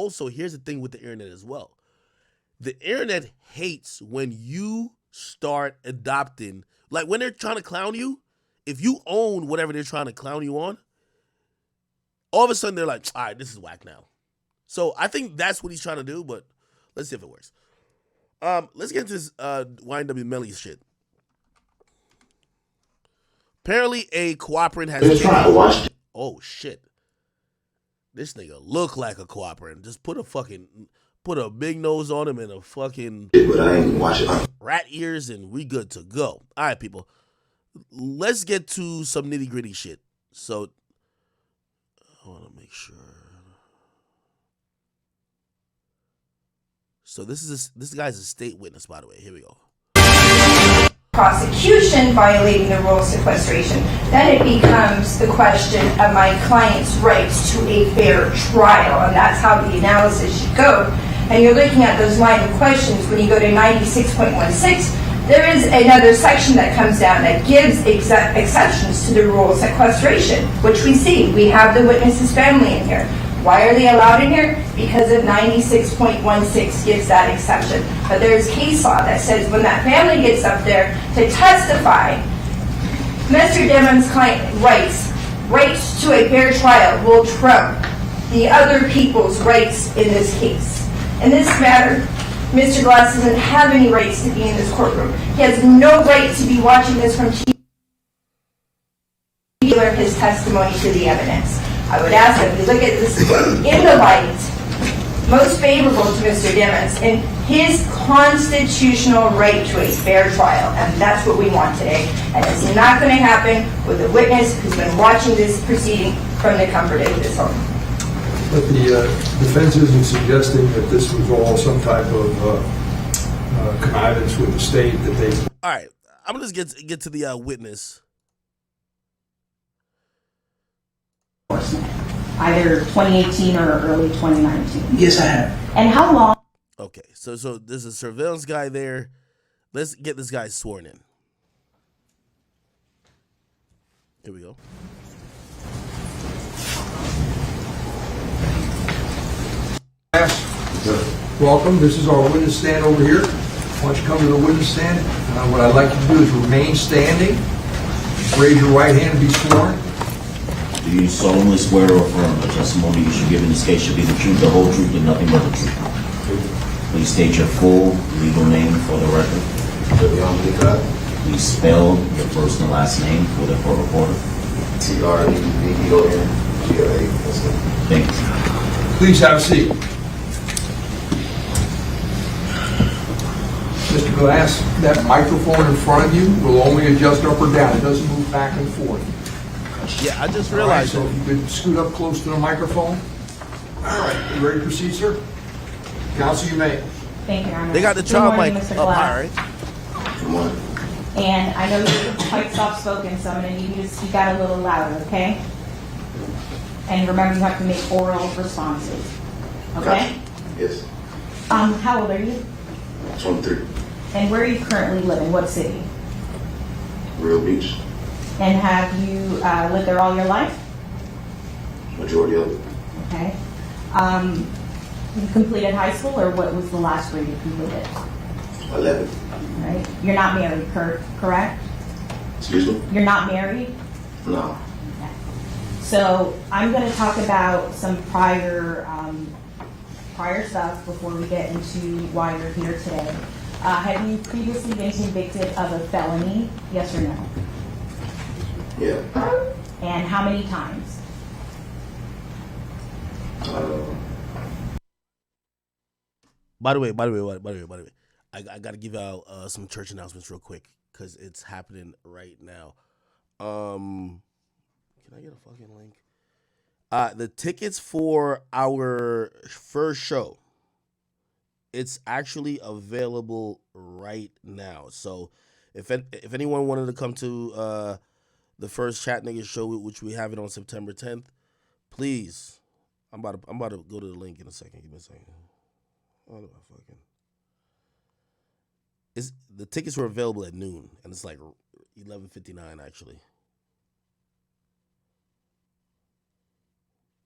also, here's the thing with the internet as well. The internet hates when you start adopting, like when they're trying to clown you, if you own whatever they're trying to clown you on, all of a sudden they're like, all right, this is whack now. So I think that's what he's trying to do, but let's see if it works. Let's get into this YNW Melly shit. Apparently a cooperant has trying to watch. Oh shit. This nigga look like a cooperant. Just put a big nose on him and a fucking But I ain't watch it. rat ears and we good to go. All right, people. Let's get to some nitty gritty shit. So I want to make sure. So this guy's a state witness, by the way. Here we go. Prosecution violating the rule of sequestration, then it becomes the question of my client's rights to a fair trial, and that's how the analysis should go. And you're looking at those line of questions when you go to 96.16. There is another section that comes down that gives exceptions to the rule of sequestration, which we see. We have the witness's family in here. Why are they allowed in here? Because of 96.16 gives that exception. But there's case law that says when that family gets up there to testify, Mr. Demmon's client rights to a fair trial will trump the other people's rights in this case. In this matter, Mr. Glass doesn't have any rights to be in this courtroom. He has no right to be watching this from TV or his testimony to the evidence. I would ask that we look at this in the light most favorable to Mr. Demons and his constitutional right to a fair trial. And that's what we want today. And it's not going to happen with a witness who's been watching this proceeding from the comfort of his home. But the defense isn't suggesting that this was all some type of connivance with the state that they... All right. I'm going to just get to the witness. Either 2018 or early 2019. Yes, I have. And how long? Okay, so there's a surveillance guy there. Let's get this guy sworn in. Here we go. Welcome. This is our witness stand over here. Why don't you come to the witness stand? What I'd like you to do is remain standing. Raise your right hand and be sworn. Do you solemnly swear or affirm the testimony you should give in this case should be the truth, the whole truth, and nothing but the truth? Please state your full legal name for the record. Please spell your first and last name for the court reporter. TREVEON. Thank you. Please have a seat. Mr. Glass, that microphone in front of you will only adjust up or down. It doesn't move back and forth. Yeah, I just realized. All right, so if you could scoot up close to the microphone. All right, you ready to proceed, sir? Counsel, you may. Thank you, Your Honor. They got the Good child morning, mic Mr. up Glass. high, right? Come on. And I know you're quite soft-spoken, so I'm going to need you to speak out a little louder, okay? And remember, you have to make oral responses, okay? Yes. How old are you? 23. And where are you currently living? What city? Real Beach. And have you lived there all your life? Majority of it. Okay. You completed high school, or what was the last grade you completed? 11. Right. You're not married, correct? Excuse me? You're not married? No. Okay. So I'm going to talk about some prior stuff before we get into why you're here today. Have you previously been convicted of a felony? Yes or no? Yeah. And how many times? By the way, I got to give out some church announcements real quick because it's happening right now. Can I get a fucking link? The tickets for our first show, it's actually available right now. So if anyone wanted to come to the first Chat Niggas show, which we have it on September 10th, please. I'm about to go to the link in a second. Give me a second. How do I fucking? The tickets were available at noon, and it's like 11:59 actually.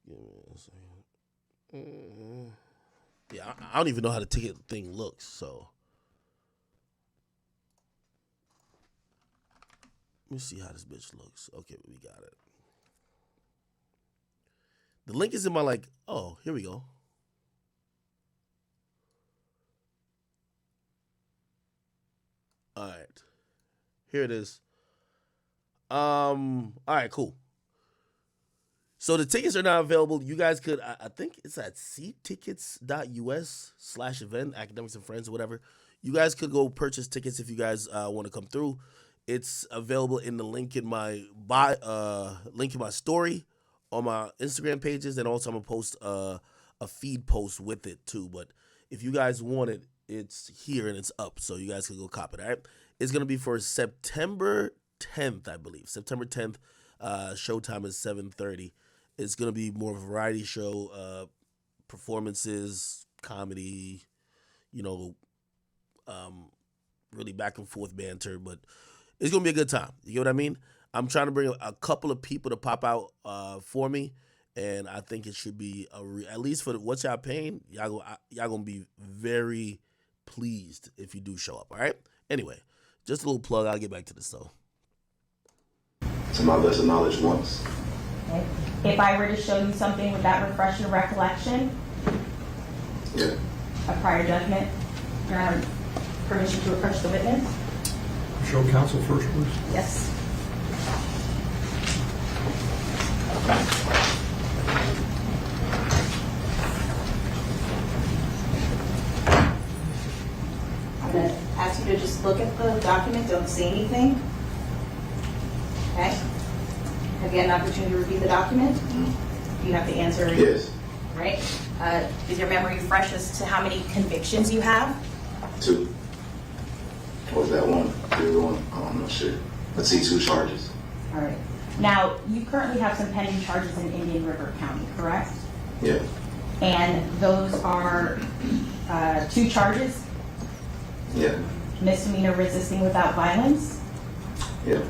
Give me a second. I don't even know how the ticket thing looks. So let me see how this bitch looks. Okay, we got it. The link is in my like. Oh, here we go. All right, here it is. All right, cool. So the tickets are now available. You guys could, I think it's at seattickets.us/event, Academics and Friends or whatever. You guys could go purchase tickets if you guys want to come through. It's available in the link in my story on my Instagram pages, and also I'm gonna post a feed post with it too. But if you guys want it, it's here and it's up, so you guys can go cop it. All right, it's gonna be for September 10th, I believe. September 10th. Showtime is 7:30. It's gonna be more of a variety show, performances, comedy, really back and forth banter, but it's gonna be a good time. You know what I mean? I'm trying to bring a couple of people to pop out for me, and I think it should be at least for what y'all paying. Y'all gonna be very pleased if you do show up. All right. Anyway, just a little plug. I'll get back to this though. To my lesser knowledge once. Okay. If I were to show you something, would that refresh your recollection? Yeah. A prior judgment? Your Honor, permission to approach the witness? Show counsel first, please. Yes. I'm going to ask you to just look at the document, don't say anything. Okay? Have you had an opportunity to review the document? You have to answer. Yes. Right? Is your memory fresh as to how many convictions you have? 2. What was that one? The other one? I'm not sure. Let's see, 2 charges. All right. Now, you currently have some pending charges in Indian River County, correct? Yeah. And those are 2 charges: Yeah. misdemeanor resisting without violence, Yeah.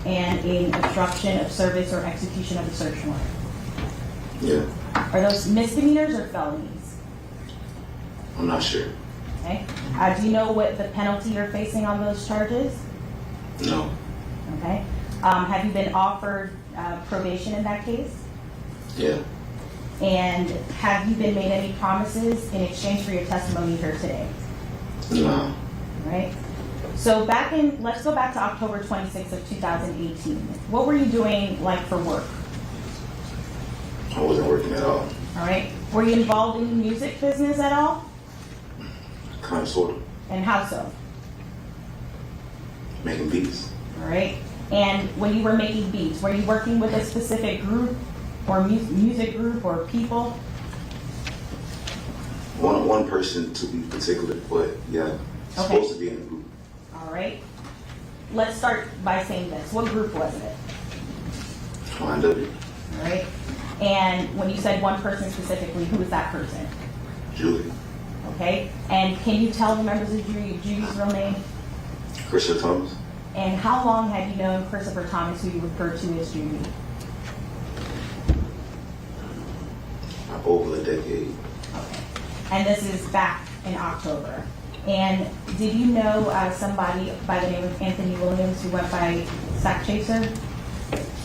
and an obstruction of service or execution of a search warrant. Yeah. Are those misdemeanors or felonies? I'm not sure. Okay. Do you know what the penalty you're facing on those charges? No. Okay. Have you been offered probation in that case? Yeah. And have you been made any promises in exchange for your testimony here today? No. All right. So let's go back to October 26th of 2018. What were you doing for work? I wasn't working at all. All right. Were you involved in the music business at all? Kind of, sort of. And how so? Making beats. All right. And when you were making beats, were you working with a specific group or music group or people? One person to be particular, but yeah, supposed to be in a group. All right. Let's start by saying this. What group was it? YNW. All right. And when you said one person specifically, who was that person? Julie. Okay. And can you tell the members of Judy's real name? Christopher Thomas. And how long had you known Christopher Thomas, who you refer to as Judy? Over a decade. Okay. And this is back in October. And did you know somebody by the name of Anthony Williams who went by Sack Chaser?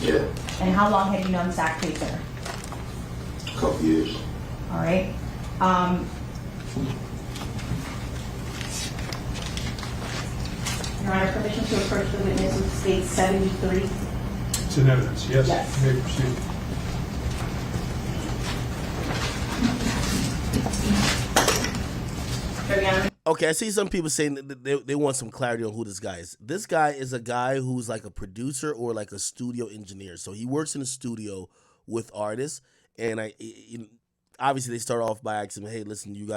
Yeah. And how long had you known Sack Chaser? A couple years. All right. Your Honor, permission to approach the witness with state 73. It's in evidence, yes. Yes. You may proceed. Your Honor. Okay, I see some people saying that they want some clarity on who this guy is. This guy is a guy who's like a producer or like a studio engineer. So he works in a studio with artists, and obviously they start off by asking him, "Hey, listen, do you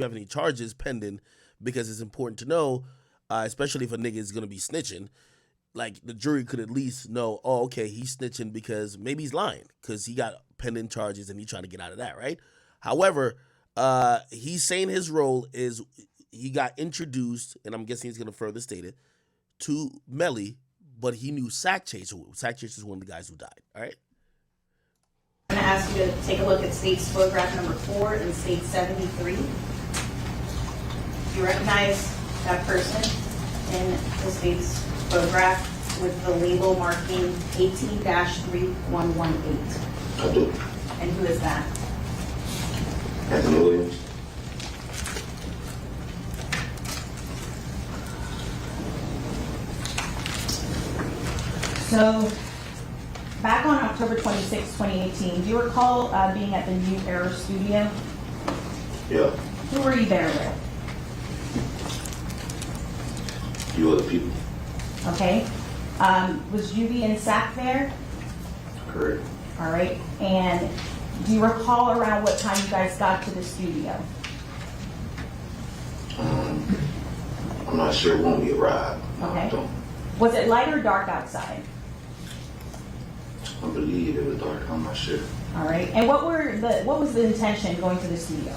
have any charges pending?" Because it's important to know, especially if a nigga is gonna be snitching. Like the jury could at least know, oh, okay, he's snitching because maybe he's lying because he got pending charges and he's trying to get out of that, right? However, he's saying his role is he got introduced, and I'm guessing he's going to further state it, to Melly, but he knew Sack Chaser. Sack Chaser is one of the guys who died, all right? I'm going to ask you to take a look at state's photograph number 4 and state 73. Do you recognize that person in the state's photograph with the label marking 18-3118? I do. And who is that? Anthony Williams. So, back on October 26, 2018, do you recall being at the New Era studio? Yeah. Who were you there with? You other people. Okay. Was Juvie and Sack there? Correct. All right. And do you recall around what time you guys got to the studio? I'm not sure when we arrived. No, I Okay. don't. Was it light or dark outside? I believe it was dark. I'm not sure. All right. And what was the intention going to the studio?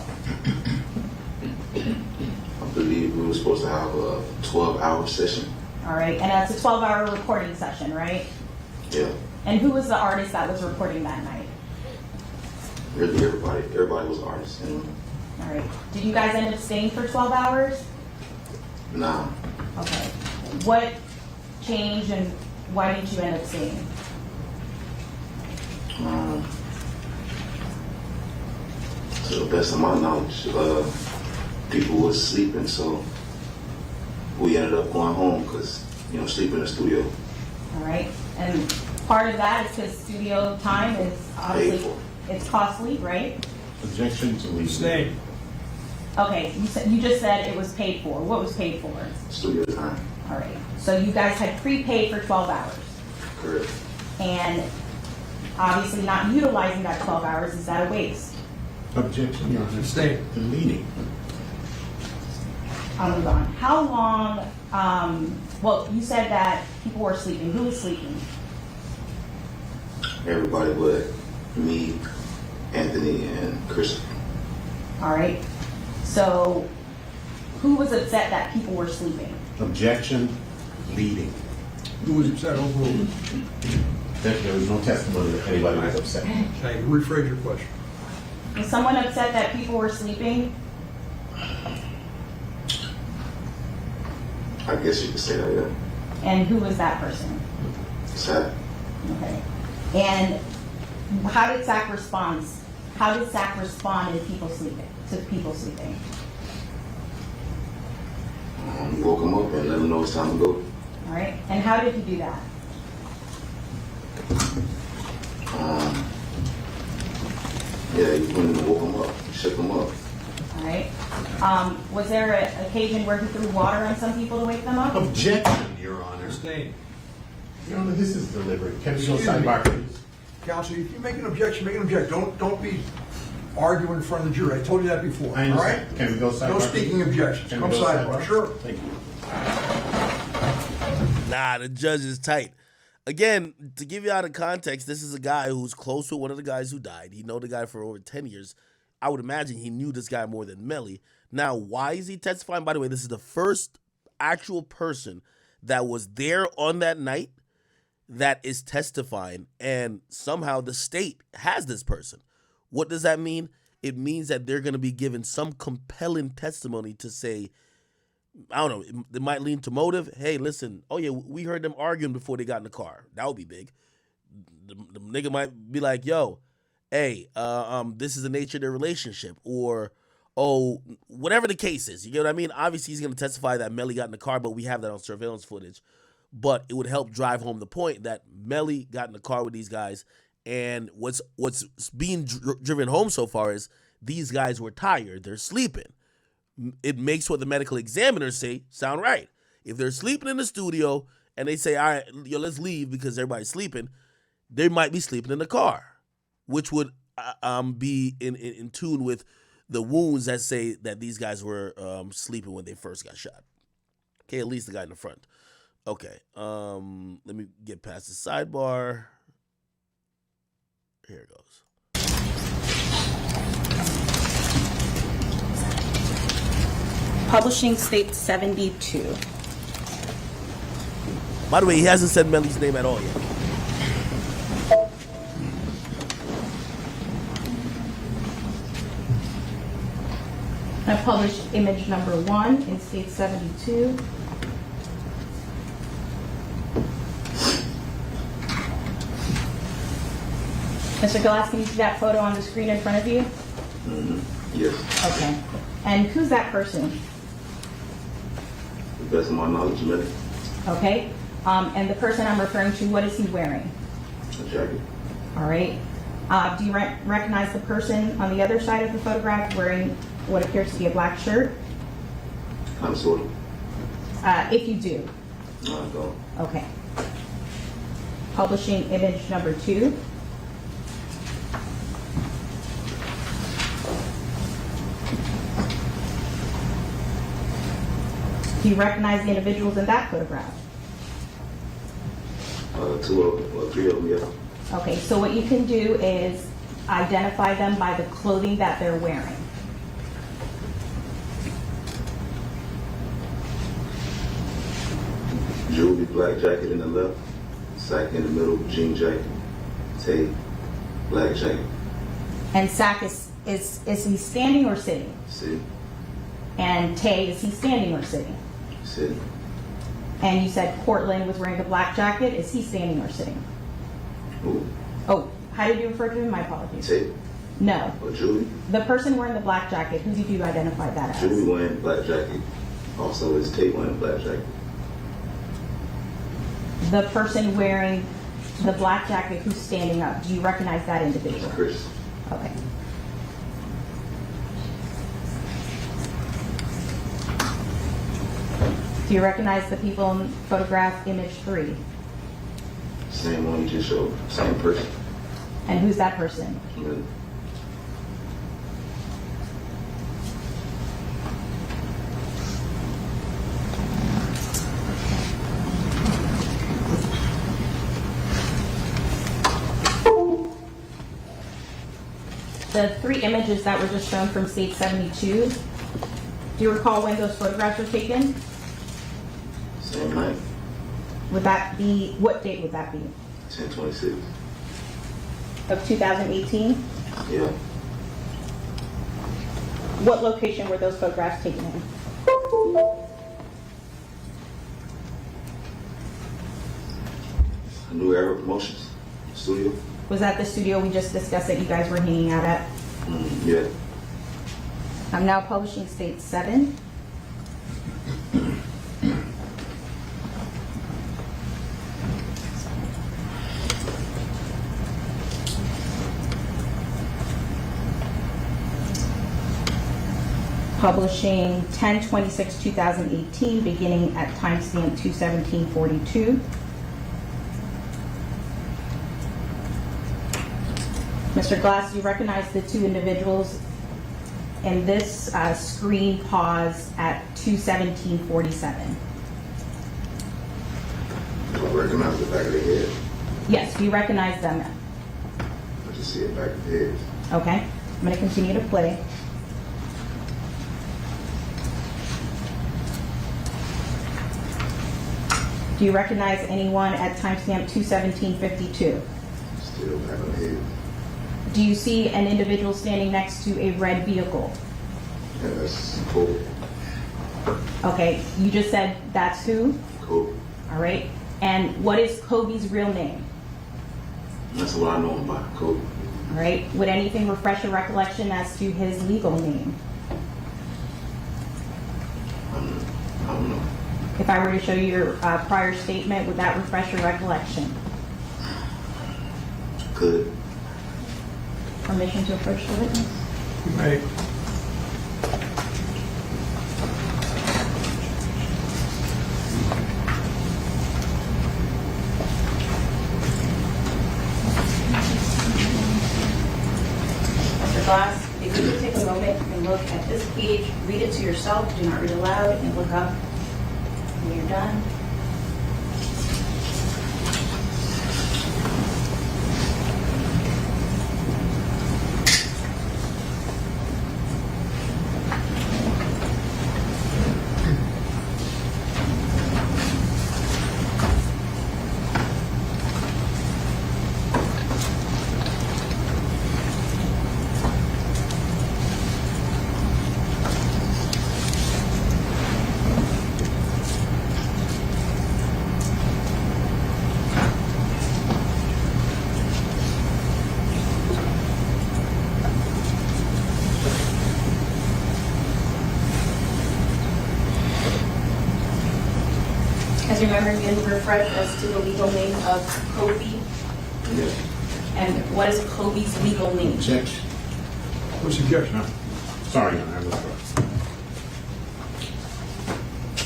I believe we were supposed to have a 12-hour session. All right. And that's a 12-hour recording session, right? Yeah. And who was the artist that was recording that night? Really, everybody. Everybody was artists. And All right. Did you guys end up staying for 12 hours? nah, Okay. What changed and why didn't you end up staying? to the best of my knowledge, people was sleeping, so we ended up going home because, sleep in the studio. All right. And part of that is because studio time is obviously, Paid for. it's costly, right? Objection to leave. Stay. Okay. You just said it was paid for. What was paid for? Studio time. All right. So you guys had prepaid for 12 hours. Correct. And obviously not utilizing that 12 hours, is that a waste? Objection, Your Honor. Stay. The meeting. I'll move on. How long, well, you said that people were sleeping. Who was sleeping? Everybody but me, Anthony, and Chris. All right. So who was upset that people were sleeping? Objection, leading. Who was upset overall? There was no testimony that anybody was upset. Okay, rephrase your question. Was someone upset that people were sleeping? I guess you could say that, yeah. And who was that person? Sad. Okay. And how did Zach respond? How did Zach respond to people sleeping? We woke him up and let him know it's time to go. All right. And how did he do that? Yeah, he went and woke him up, shook him up. All right. Was there an occasion where he threw water on some people to wake them up? Objection, Your Honor. Stay. Your Honor, this is deliberate. Can we go Excuse me. sidebar, please? Counsel, if you make an objection, make an objection. Don't be arguing in front of the jury. I told you that before, I all right? understand. Can we go sidebar? No speaking objections. Can we Come go sidebar. Sure. Thank you. Nah, the judge is tight. Again, to give you out of context, this is a guy who's close to one of the guys who died. He know the guy for over 10 years. I would imagine he knew this guy more than Melly. Now, why is he testifying? By the way, this is the first actual person that was there on that night that is testifying, and somehow the state has this person. What does that mean? It means that they're going to be given some compelling testimony to say, I don't know, it might lean to motive. Hey, listen, oh yeah, we heard them arguing before they got in the car. That would be big. The nigga might be like, yo, hey, this is the nature of their relationship, or, oh, whatever the case is. You get what I mean? Obviously, he's going to testify that Melly got in the car, but we have that on surveillance footage. But it would help drive home the point that Melly got in the car with these guys, and what's being driven home so far is these guys were tired. They're sleeping. It makes what the medical examiners say sound right. If they're sleeping in the studio and they say, all right, yo, let's leave because everybody's sleeping, they might be sleeping in the car, which would be in tune with the wounds that say that these guys were sleeping when they first got shot. Okay, at least the guy in the front. Okay, let me get past the sidebar. Here it goes. Publishing states 72. By the way, he hasn't said Melly's name at all yet. I published image number 1 in state 72. Mr. Glass, can you see that photo on the screen in front of you? Yes. Okay. And who's that person? To the best of my knowledge, Melly. Okay. And the person I'm referring to, what is he wearing? A jacket. All right. Do you recognize the person on the other side of the photograph wearing what appears to be a black shirt? Kind of, sort of. If you do. No, I don't. Okay. Publishing image number 2. Do you recognize the individuals in that photograph? 2 of them, or 3 of them, yeah. Okay, so what you can do is identify them by the clothing that they're wearing. Jewelry, black jacket in the left, sack in the middle, jean jacket, Tay, black jacket. And Sack is he standing or sitting? Sitting, And Tay, is he standing or sitting? sitting. And you said Portland was wearing the black jacket. Is he standing or sitting? Who? Oh, how did you refer to him? My apologies. Tay No. or Julie? The person wearing the black jacket, who did you identify that Julie as? wearing black jacket. Also, is Tay wearing black jacket? The person wearing the black jacket who's standing up, do you recognize that individual? Chris. Okay. Do you recognize the people in photograph image 3? Same one you just showed. Same person. And who's that person? Melly. The 3 images that were just shown from state 72, do you recall when those photographs were taken? Same night. Would that be, what date would that be? 10/26. Of 2018? Yeah. What location were those photographs taken in? New Era Promotions studio. Was that the studio we just discussed that you guys were hanging out at? Yeah. I'm now publishing state 7. Publishing 10/26/2018, beginning at timestamp 2/17/42. Mr. Glass, you recognize the 2 individuals in this screen pause at 2/17/47. I recognize the back of the head. Yes, you recognize them. I just see it back of the head. Okay, I'm going to continue to play. Do you recognize anyone at timestamp 2/17/52? Still back of the head. Do you see an individual standing next to a red vehicle? Yeah, that's cool. Okay, you just said that's who? Cool. All right. And what is Kobe's real name? That's what I know him by. Cool. All right. Would anything refresh your recollection as to his legal name? I don't know. If I were to show you your prior statement, would that refresh your recollection? Could. Permission to approach the witness? You may. Mr. Glass, if you could take a moment and look at this page, read it to yourself, do not read aloud, and look up when you're done. Has your memory been refreshed as to the legal name of Kobe? Yes. And what is Kobe's legal name? Objection. What's the objection? Sorry, Your Honor, I was wrong.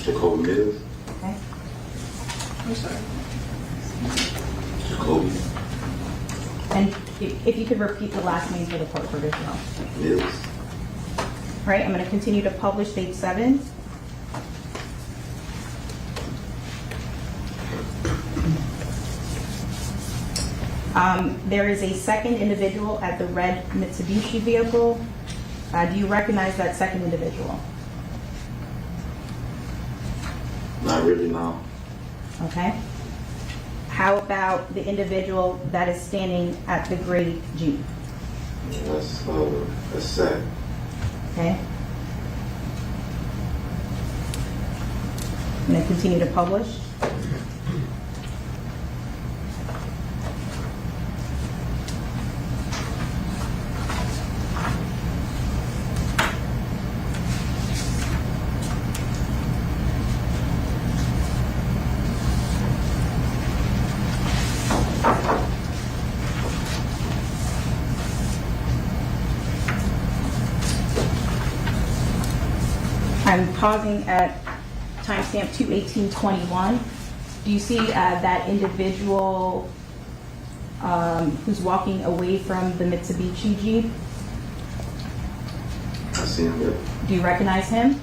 Jacoby Mills. Okay. I'm sorry. Jacoby And if you could repeat the last name for the court as well. Mills. All right, I'm going to continue to publish date 7. There is a second individual at the red Mitsubishi vehicle. Do you recognize that second individual? Not really, no. Okay. How about the individual that is standing at the gray Jeep? That's sad. Okay. I'm going to continue to publish. I'm pausing at timestamp 2:18:21. Do you see that individual who's walking away from the Mitsubishi Jeep? I see him there. Do you recognize him?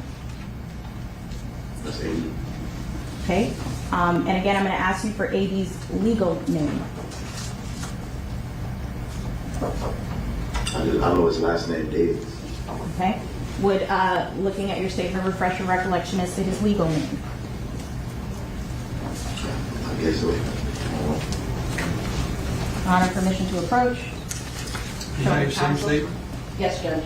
That's 80. Okay. And again, I'm going to ask you for AD's legal name. I know his last name, Davis. Okay. Would looking at your statement refresh your recollection as to his legal name? I guess so. Honor, permission to approach. Can I have Showing the same counsel. statement? Yes, Judge.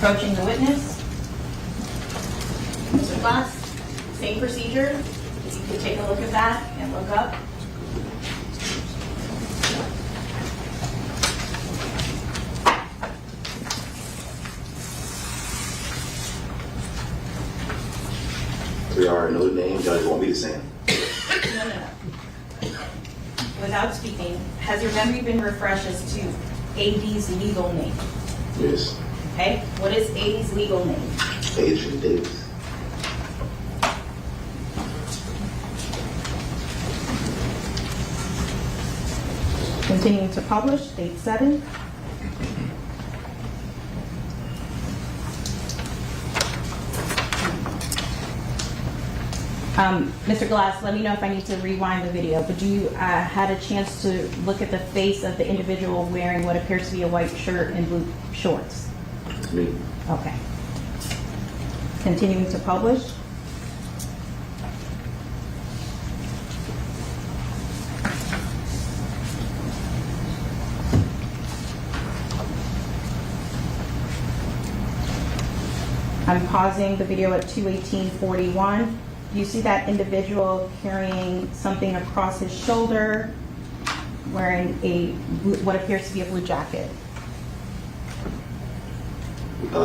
Approaching the witness. Mr. Glass, same procedure. If you could take a look at that and look up. We already know the name, Judge won't be the same. No. Without speaking, has your memory been refreshed as to AD's legal name? Yes. Okay, what is AD's legal name? Adrian Davis. Continuing to publish, date 7. Mr. Glass, let me know if I need to rewind the video, but you had a chance to look at the face of the individual wearing what appears to be a white shirt and blue shorts. It's me. Okay. Continuing to publish. I'm pausing the video at 2:18:41. Do you see that individual carrying something across his shoulder, wearing what appears to be a blue jacket?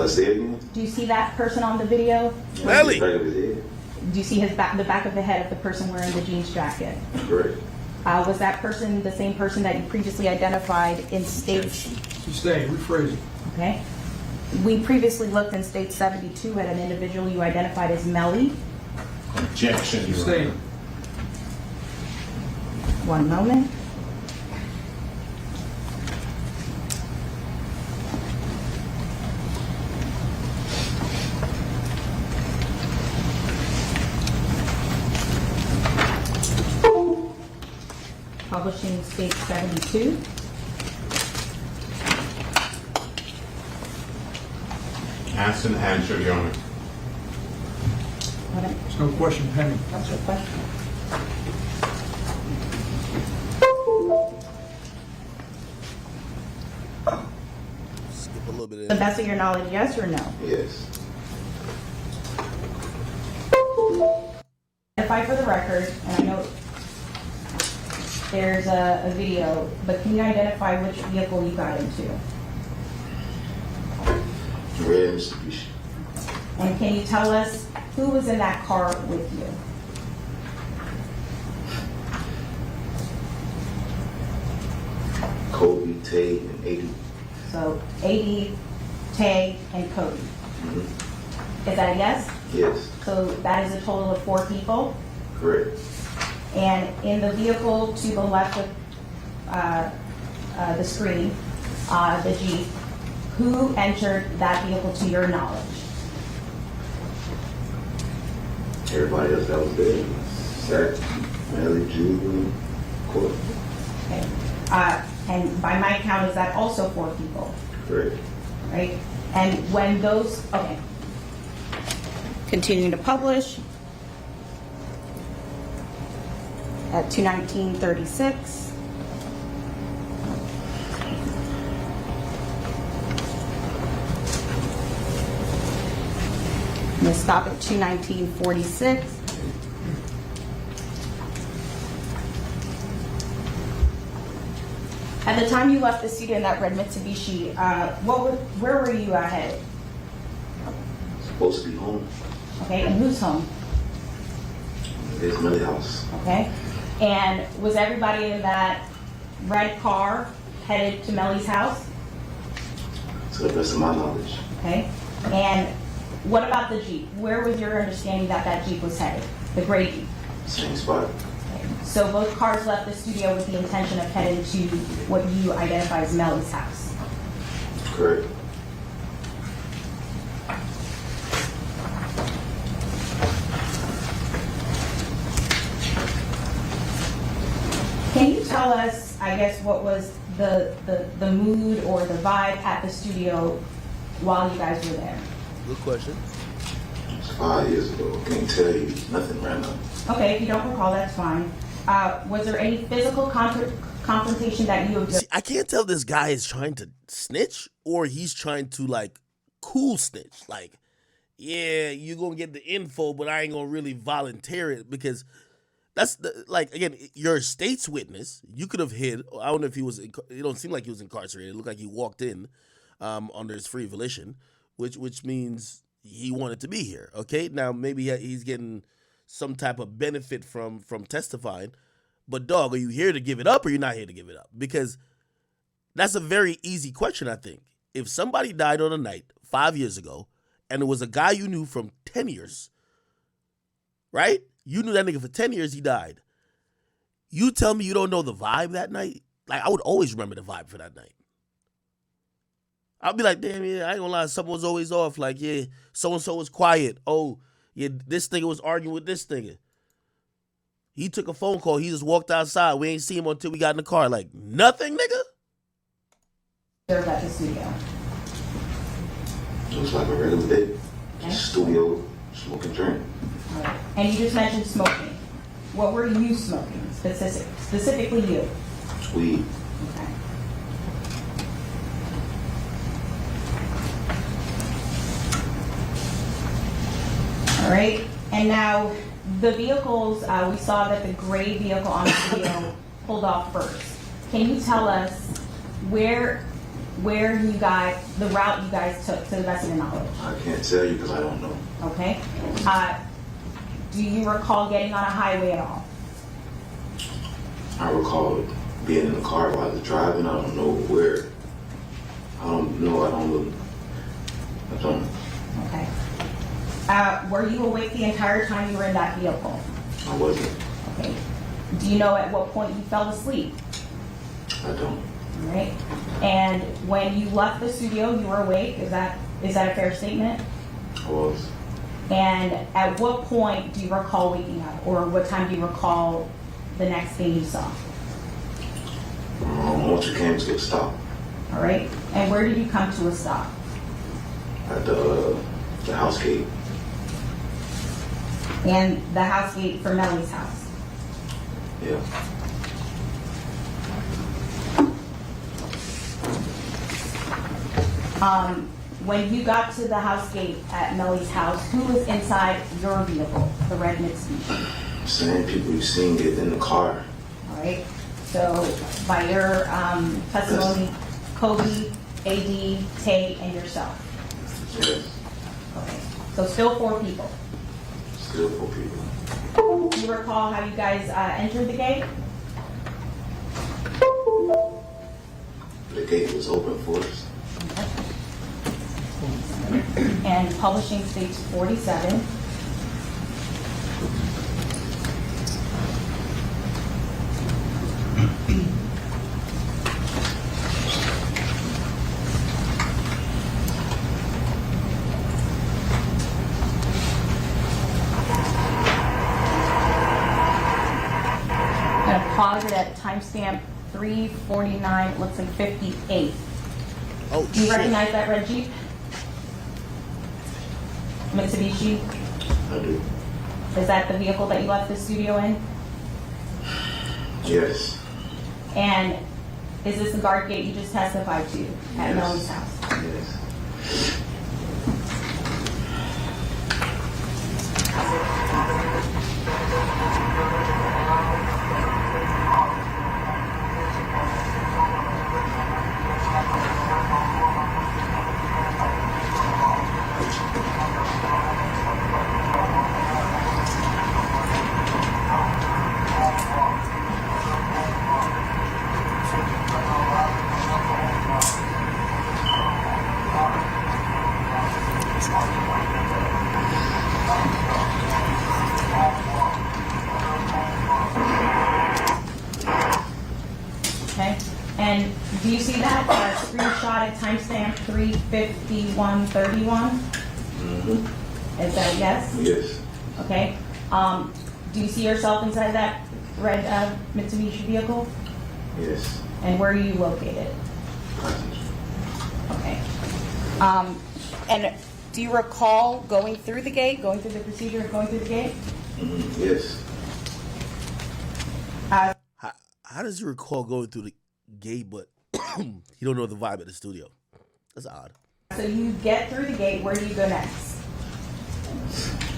Say it again. Do you see that person on the video? Melly! Back of his head. Do you see the back of the head of the person wearing the jeans jacket? Correct. Was that person the same person that you previously identified in state? Sustain, rephrase it. Okay. We previously looked in state 72 at an individual you identified as Melly. Objection, Your Sustain. Honor. One moment. Publishing state 72. Ask and answer, Your Honor. There's no question pending. What's your question? Skip a little little bit. To the best of your knowledge, yes or no? Yes. Identify for the record, and I know there's a video, but can you identify which vehicle you got into? Red Mitsubishi. And can you tell us who was in that car with you? Kobe, Tay, and 80. So 80, Tay, and Cody. Is that a yes? Yes. So that is a total of 4 people. Correct. And in the vehicle to the left of the screen, the Jeep, who entered that vehicle to your knowledge? Everybody else that was there. Zach, Melly, Julie, Court. Okay. And by my count, is that also 4 people, Correct. right? And when those, okay. Continuing to publish at 219:36. I'm going to stop at 219:46. At the time you left the studio in that red Mitsubishi, where were you headed? Supposed to be home. Okay, and who's home? It's Melly house. Okay, and was everybody in that red car headed to Melly's house? To the best of my knowledge. Okay, and what about the Jeep? Where was your understanding that that Jeep was headed? The gray Jeep. Same spot. Okay. So both cars left the studio with the intention of heading to what you identify as Melly's house. Correct. Can you tell us, I guess, what was the mood or the vibe at the studio while you guys were there? Good question. It's 5 years ago. Can't tell you nothing right now. Okay, if you don't recall, that's fine. Was there any physical confrontation that you observed? See, I can't tell if this guy is trying to snitch or he's trying to like cool snitch. Like, yeah, you're gonna get the info, but I ain't gonna really volunteer it because that's the like again, you're a state's witness. You could have hid. I don't know if he was. It don't seem like he was incarcerated. It looked like he walked in under his free volition, which means he wanted to be here. Okay, now maybe he's getting some type of benefit from testifying. But dog, are you here to give it up or you're not here to give it up? Because that's a very easy question, I think. If somebody died on a night 5 years ago and it was a guy you knew from 10 years, right? You knew that nigga for 10 years, he died. You tell me you don't know the vibe that night? Like, I would always remember the vibe for that night. I'll be like, damn, yeah, I ain't gonna lie, something was always off. Like, yeah, so-and-so was quiet. Oh, yeah, this nigga was arguing with this nigga. He took a phone call. He just walked outside. We ain't see him until we got in the car. Like, nothing, nigga? Observed at the studio. It was like a regular day. Okay. Studio, smoking, drink. All right. And you just mentioned smoking. What were you smoking, specifically you? Weed. Okay. All right. And now the vehicles, we saw that the gray vehicle on the video pulled off first. Can you tell us where you guys, the route you guys took to the best of your knowledge? I can't tell you because I don't know. Okay. Do you recall getting on a highway at all? I recall being in the car while I was driving. I don't know where. I don't know. I don't. Okay. Were you awake the entire time you were in that vehicle? I wasn't. Okay. Do you know at what point you fell asleep? I don't. All right. And when you left the studio, you were awake. Is that a fair statement? I was. And at what point do you recall waking up, or what time do you recall the next thing you saw? Once you came to a stop All right. And where did you come to a stop? at the house gate. And the house gate for Melly's house. Yeah. When you got to the house gate at Melly's house, who was inside your vehicle, the red Mitsubishi? Same people you've seen get in the car. All right. So by your testimony, Kobe, AD, Tay, and yourself. Yes. Okay. So still 4 people. Still 4 people. Do you recall how you guys entered the gate? The gate was open for us. And publishing states 47. I'm going to pause it at timestamp 3:49, it looks like 58. Oh, Do you shit. recognize that red Jeep? Mitsubishi? I do. Is that the vehicle that you left the studio in? Yes. And is this the guard gate you just testified to at Yes. Melly's house? Yes. Okay. And do you see that screenshot at timestamp 3:51:31? Is that a yes? Yes. Okay. Do you see yourself inside that red Mitsubishi vehicle? Yes. And where are you located? Passenger. Okay. And do you recall going through the gate, going through the procedure of going through the gate? Yes. How does he recall going through the gate, but he don't know the vibe at the studio? That's odd. So you get through the gate, where do you go next?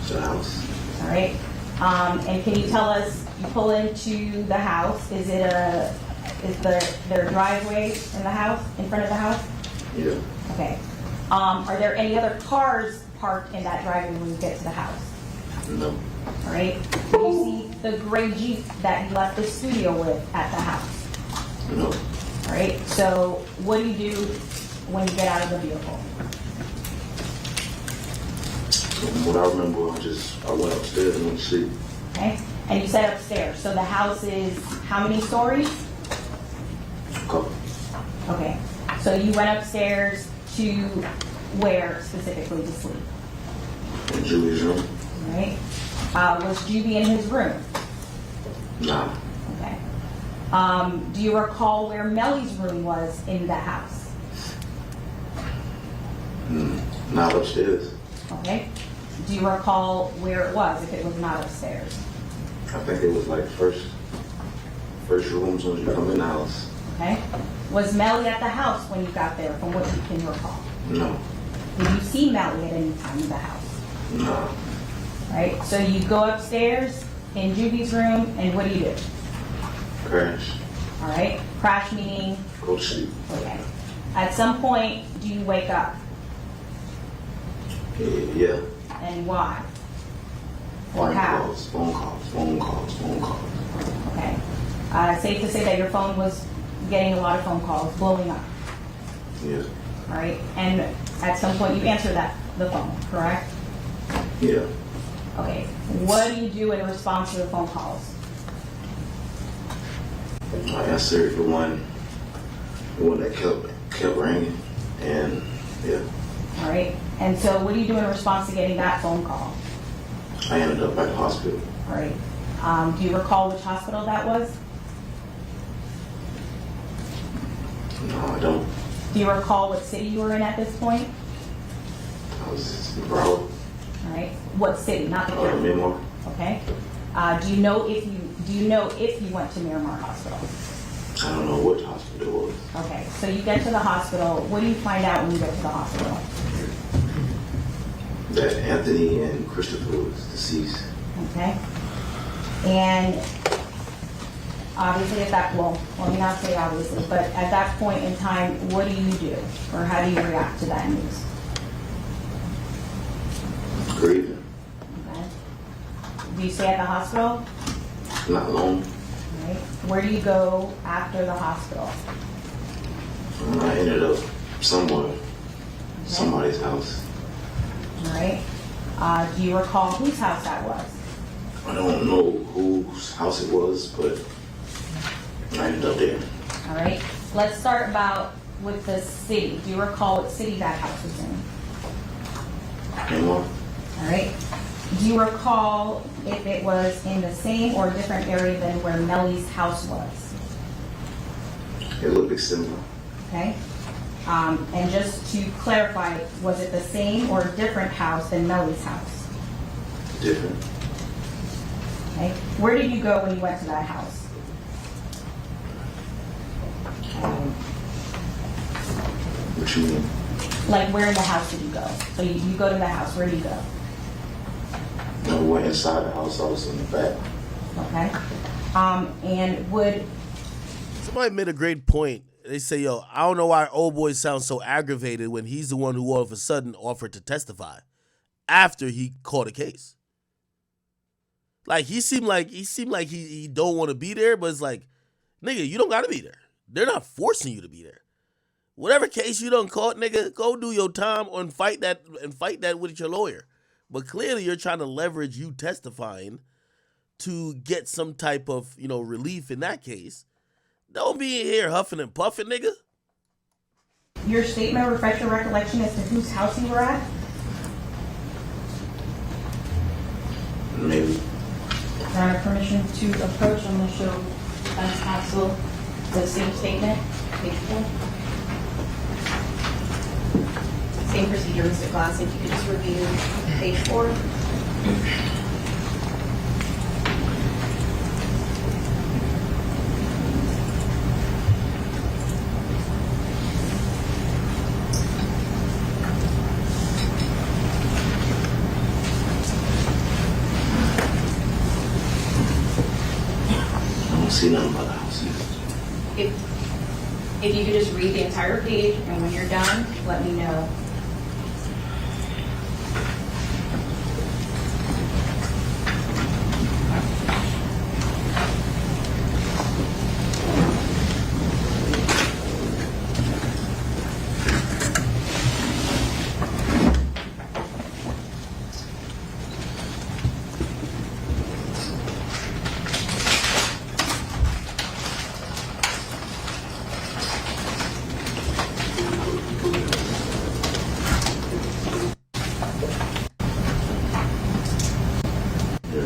To the house. All right. And can you tell us, you pull into the house, is there a driveway in the house, in front of the house? Yeah. Okay. Are there any other cars parked in that driveway when you get to the house? No. All right. Do you see the gray Jeep that you left the studio with at the house? No. All right. So what do you do when you get out of the vehicle? From what I remember, I went upstairs and went to sleep. Okay. And you said upstairs. So the house is how many stories? Couple. Okay. So you went upstairs to where specifically to sleep? In Julie's room? All right. Was Juby in his room? Nah. Okay. Do you recall where Melly's room was in the house? Not upstairs. Okay. Do you recall where it was if it was not upstairs? I think it was like first rooms when you come in the house. Okay. Was Melly at the house when you got there, from what you can recall? No. Did you see Melly at any time in the house? Nah. Right. So you go upstairs in Juby's room, and what do? Crash. All right. Crash meaning? Go to sleep. Okay. At some point, do you wake up? Yeah. And why? Or how? Phone calls. Okay. Safe to say that your phone was getting a lot of phone calls, blowing up. Yeah. All right. And at some point, you answer the phone, correct? Yeah. Okay. What do you do in response to the phone calls? I answered the one that kept ringing, and yeah. All right. And so what do you do in response to getting that phone call? I ended up at the hospital. All right. Do you recall which hospital that was? No, I don't. Do you recall what city you were in at this point? I was in Broward. All right. What city? Not the county. Miramar. Okay. Do you know if you went to Miramar Hospital? I don't know what hospital it was. Okay. So you get to the hospital. What do you find out when you get to the hospital? That Anthony and Christopher was deceased. Okay. And obviously at that, well, let me not say obviously, but at that point in time, what do you do? Or how do you react to that news? Grieving. Okay. Do you stay at the hospital? Not long. Right. Where do you go after the hospital? I ended up somewhere. Somebody's house. All right. Do you recall whose house that was? I don't know whose house it was, but I ended up there. All right. Let's start with the city. Do you recall what city that house was in? Anymore? All right. Do you recall if it was in the same or different area than where Melly's house was? It looked similar. Okay. And just to clarify, was it the same or different house than Melly's house? Different. Okay. Where did you go when you went to that house? What you mean? Like, where in the house did you go? So you go to the house. Where do you go? I went inside the house. I was in the back. Okay. And would Somebody made a great point. They say, yo, I don't know why old boy sounds so aggravated when he's the one who all of a sudden offered to testify after he caught a case. Like he seemed like he don't want to be there, but it's like, nigga, you don't gotta be there. They're not forcing you to be there. Whatever case you done caught, nigga, go do your time and fight that with your lawyer. But clearly you're trying to leverage you testifying to get some type of, relief in that case. Don't be in here huffing and puffing, nigga. your statement refresh your recollection as to whose house you were at? Maybe. Your Honor, permission to approach. I'm going to show defense counsel the same statement. Page 4. Same procedure, Mr. Glass, if you could just review page 4. I don't see nothing but the house. If you could just read the entire page, and when you're done, let me know. Yeah.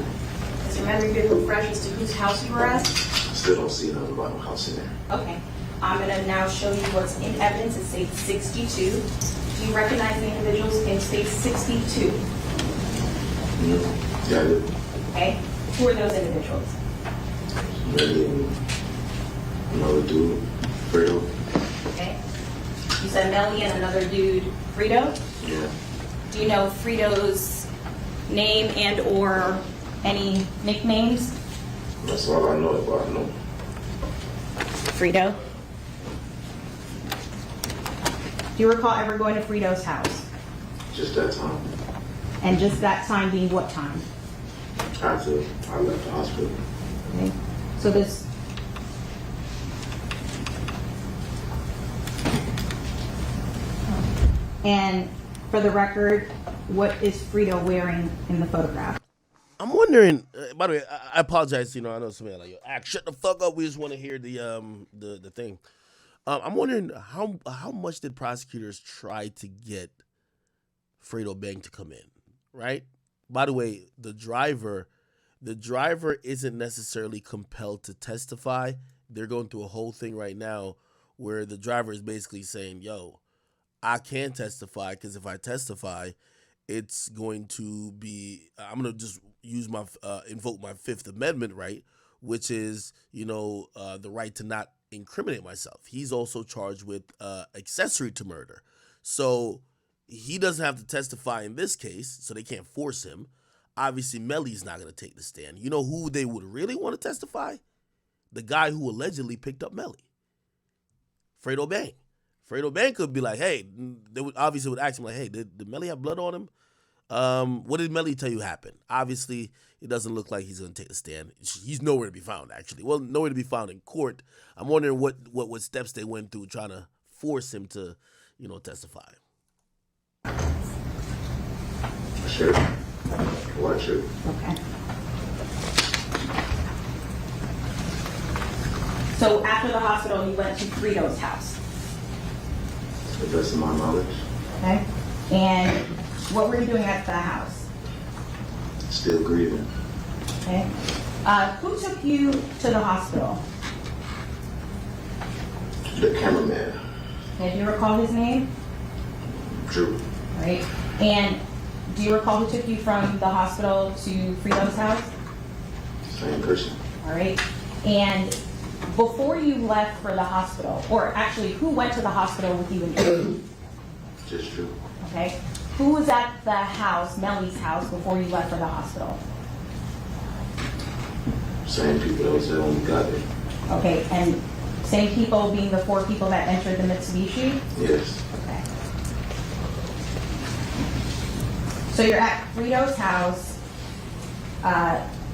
Mr. Medley, you could refresh as to whose house you were at? I still don't see nothing about no house in there. Okay. I'm going to now show you what's in evidence in state 62. Do you recognize the individuals in state 62? Yeah, I do. Okay. Who are those individuals? Melly and another dude, Fredo. Okay. You said Melly and another dude, Frito? Yeah. Do you know Frito's name and or any nicknames? That's all I know about him. Frito? Do you recall ever going to Frito's house? Just that time. And just that time being what time? After I left the hospital. Okay. So this. And for the record, what is Frito wearing in the photograph? I'm wondering. By the way, I apologize. I know somebody like, yo, act, shut the fuck up. We just want to hear the thing. I'm wondering how much did prosecutors try to get Fredo Bang to come in, right? By the way, the driver isn't necessarily compelled to testify. They're going through a whole thing right now where the driver is basically saying, yo, I can testify because if I testify, it's going to be, I'm going to just use invoke my Fifth Amendment right, which is, the right to not incriminate myself. He's also charged with accessory to murder. So he doesn't have to testify in this case, so they can't force him. Obviously, Melly's not going to take the stand. You know who they would really want to testify? The guy who allegedly picked up Melly. Fredo Bang. Fredo Bang could be like, hey, they would obviously ask him like, hey, did Melly have blood on him? What did Melly tell you happened? Obviously, it doesn't look like he's going to take the stand. He's nowhere to be found, actually. Well, nowhere to be found in court. I'm wondering what steps they went through trying to force him to, testify. Sure. Watch it. Okay. So after the hospital, you went to Frito's house. To the best of my knowledge. Okay. And what were you doing at the house? Still grieving. Okay. Who took you to the hospital? The cameraman. Okay. Do you recall his name? Drew. All right. And do you recall who took you from the hospital to Frito's house? Same person. All right. And before you left for the hospital, or actually, who went to the hospital with you and Drew? Just Drew. Okay. Who was at the house, Melly's house, before you left for the hospital? Same people that was there when we got there. Okay. And same people being the 4 people that entered the Mitsubishi? Yes. Okay. So you're at Frito's house.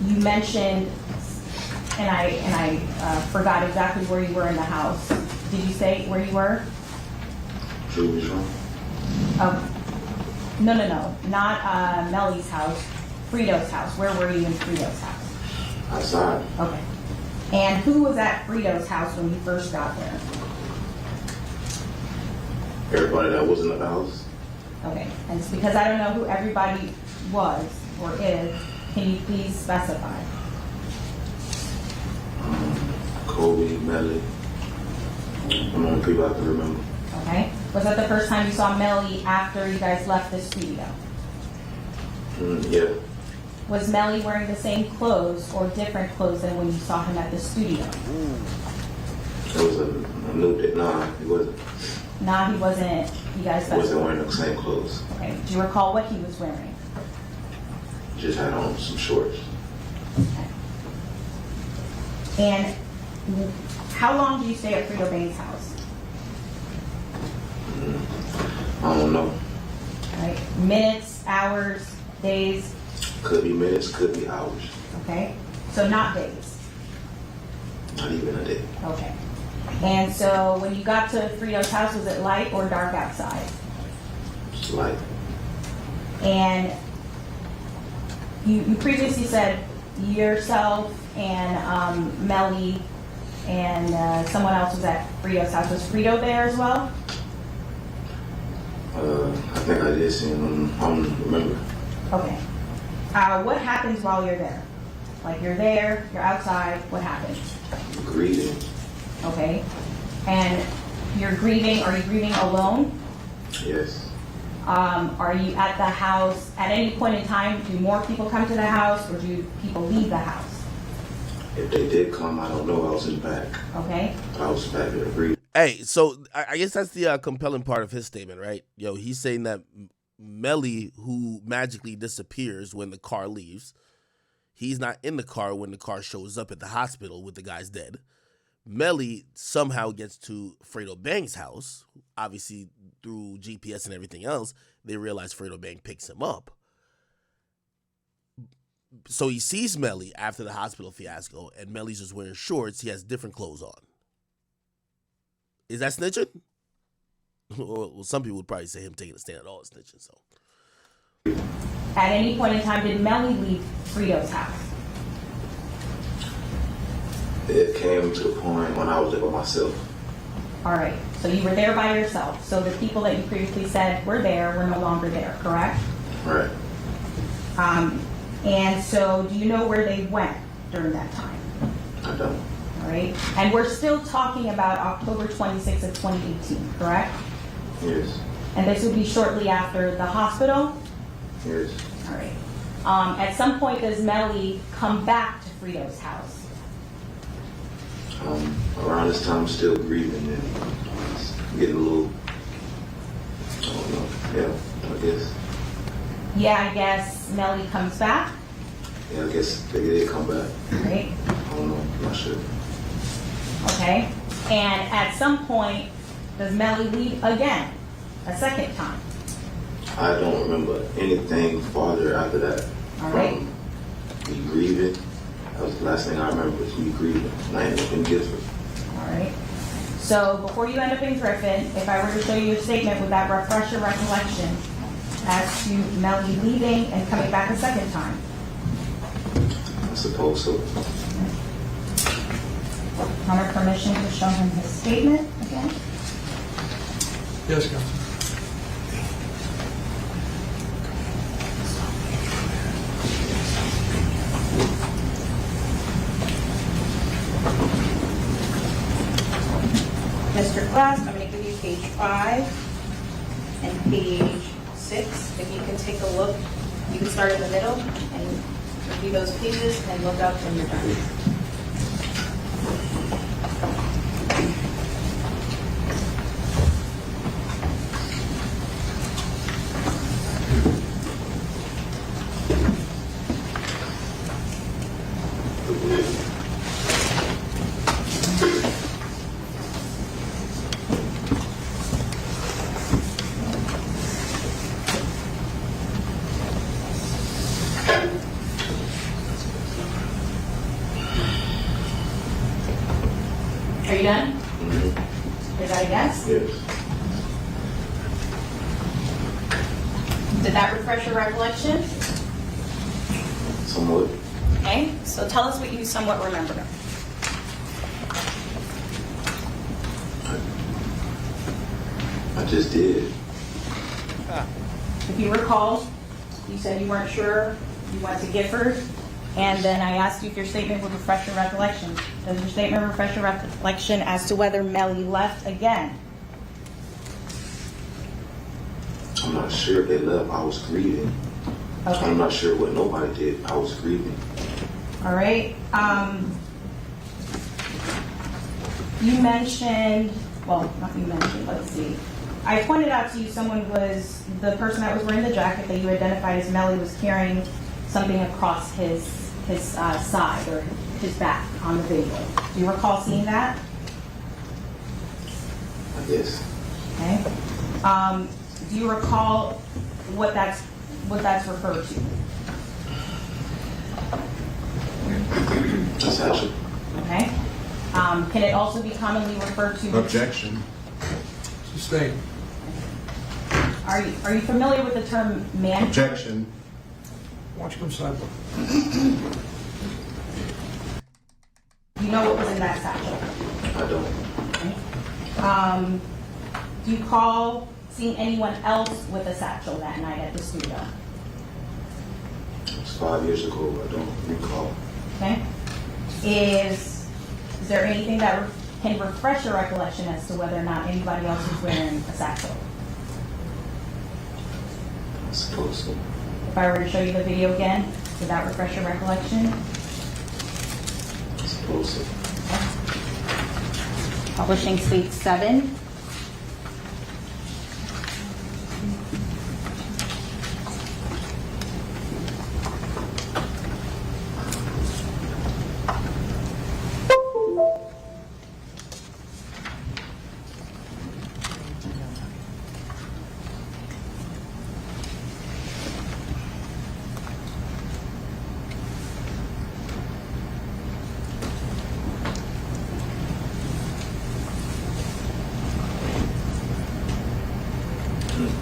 You mentioned, and I forgot exactly where you were in the house. Did you say where you were? Drew was wrong. No, not Melly's house. Frito's house. Where were you in Frito's house? Outside. Okay. And who was at Frito's house when you first got there? Everybody that was in the house. Okay. And it's because I don't know who everybody was or is, can you please specify? Kobe, Melly. I'm on people I can remember. Okay. Was that the first time you saw Melly after you guys left the studio? Yeah. Was Melly wearing the same clothes or different clothes than when you saw him at the studio? It was a new day. Nah, he wasn't. Nah, he wasn't. You guys He wasn't wearing the same clothes. Okay. Do you recall what he was wearing? Just had on some shorts. Okay. And how long did you stay at Frito Bane's house? I don't know. All right. Minutes, hours, days? Could be minutes, could be hours. Okay. So not days. Not even a day. Okay. And so when you got to Frito's house, was it light or dark outside? It's like And you previously said yourself and Melly and someone else was at Frito's house. Was Frito there as well? I think I did see him. I don't remember. Okay. What happens while you're there? Like you're there, you're outside, what happens? Grieving. Okay. And you're grieving, are you grieving alone? Yes. Are you at the house, at any point in time, do more people come to the house or do people leave the house? If they did come, I don't know. I was in the back. Okay. I was back there grieving. Hey, so I guess that's the compelling part of his statement, right? Yo, he's saying that Melly, who magically disappears when the car leaves, he's not in the car when the car shows up at the hospital with the guy's dead. Melly somehow gets to Fredo Bang's house. Obviously, through GPS and everything else, they realize Fredo Bang picks him up. So he sees Melly after the hospital fiasco, and Melly's just wearing shorts. He has different clothes on. Is that snitching? Well, some people would probably say him taking a stand at all is snitching. So, At any point in time, did Melly leave Frito's house? It came to the point when I was there by myself. All right. So you were there by yourself. So the people that you previously said were there were no longer there, correct? Right. And so do you know where they went during that time? I don't. All right. And we're still talking about October 26th of 2018, correct? Yes. And this would be shortly after the hospital? Yes. All right. At some point, does Melly come back to Frito's house? Around this time, I'm still grieving and it's getting a little, I don't know, yeah, I guess. Yeah, I guess Melly comes back, Yeah, I guess they did come back. right? I don't know, I'm not sure. Okay. And at some point, does Melly leave again, a second time? I don't remember anything farther after that. All right. Me grieving. That was the last thing I remember was me grieving. And I ended up in Gifford. All right. So before you end up in Griffin, if I were to show you a statement, would that refresh your recollection as to Melly leaving and coming back a second time? I suppose so. Under permission to show him his statement again? Yes, Councilman. Mr. Glass, I'm going to give you page 5 and page 6. If you can take a look, you can start in the middle and review those pages and look up when you're done. Are you done? Mm-hmm. Is that a yes? Yes. Did that refresh your recollection? Somewhat. Okay, so tell us what you somewhat remember. I just did. If you recall, you said you weren't sure, you went to Gifford, and then I asked you if your statement would refresh your recollection. Does your statement refresh your recollection as to whether Melly left again? I'm not sure if they left. I was grieving. Okay. I'm not sure what nobody did. I was grieving. All right. You mentioned, well, not you mentioned, let's see. I pointed out to you someone was, the person that was wearing the jacket that you identified as Melly was carrying something across his side or his back on the video. Do you recall seeing that? I guess. Okay. Do you recall what that's referred to? That's actually. Okay. Can it also be commonly referred to? Objection. Sustained. Are you familiar with the term man? Objection. Why don't you come sidebar? Do you know what was in that satchel? I don't. Do you recall seeing anyone else with a satchel that night at the studio? It was 5 years ago. I don't recall. Okay. Is there anything that can refresh your recollection as to whether or not anybody else was wearing a satchel? I suppose so. If I were to show you the video again, would that refresh your recollection? I suppose so. Publishing Suite 7.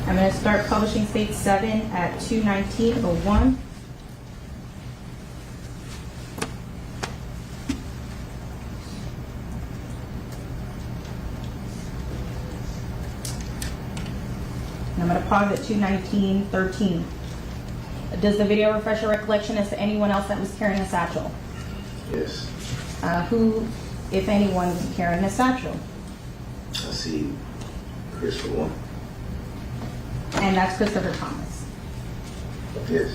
I'm going to start publishing State 7 at 2:19:01. And I'm going to pause at 2:19:13. Does the video refresh your recollection as to anyone else that was carrying a satchel? Yes. Who, if anyone, was carrying a satchel? I see Chris for one. And that's Christopher Thomas. Yes.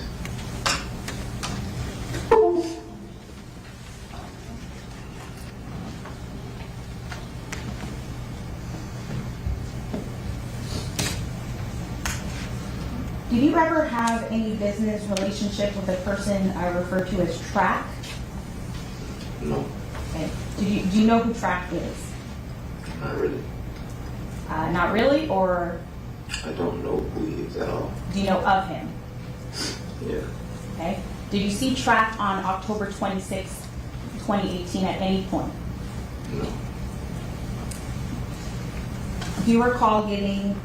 Did you ever have any business relationship with a person referred to as Track? No, Okay. Do you know who Track is? not really. Not really, or I don't know who he is at all. do you know of him? Yeah, Okay. Did you see Track on October 26, 2018 at any point? no, Do you recall giving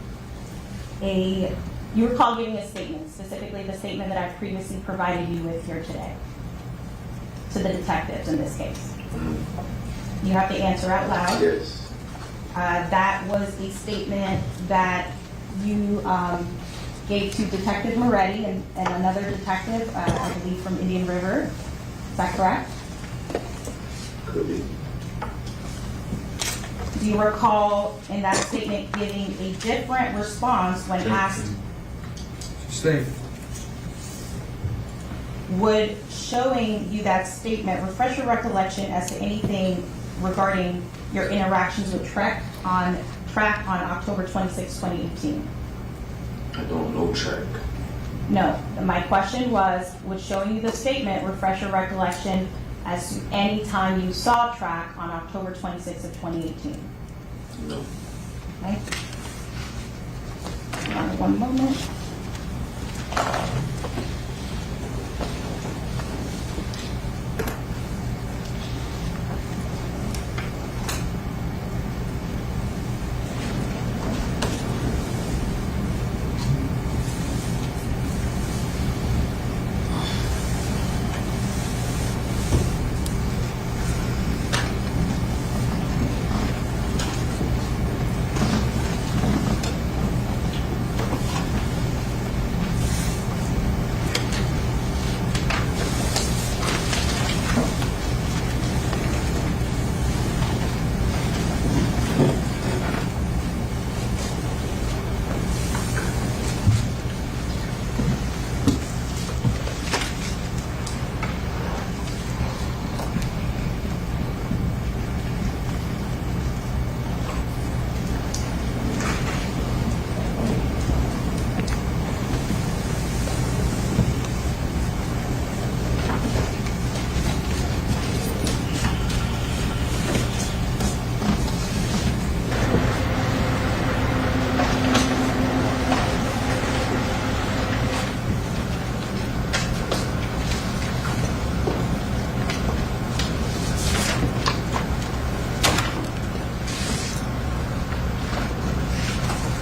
a statement, specifically the statement that I've previously provided you with here today, to the detectives in this case? You have to answer out loud. yes, That was a statement that you gave to Detective Moretti and another detective, I believe from Indian River. Is that correct? could be. Do you recall in that statement giving a different response when asked, Sustained. would showing you that statement refresh your recollection as to anything regarding your interactions with Track on October 26, 2018? I don't know Track. No. My question was, would showing you the statement refresh your recollection as to any time you saw Track on October 26 of 2018? No. Okay. One moment.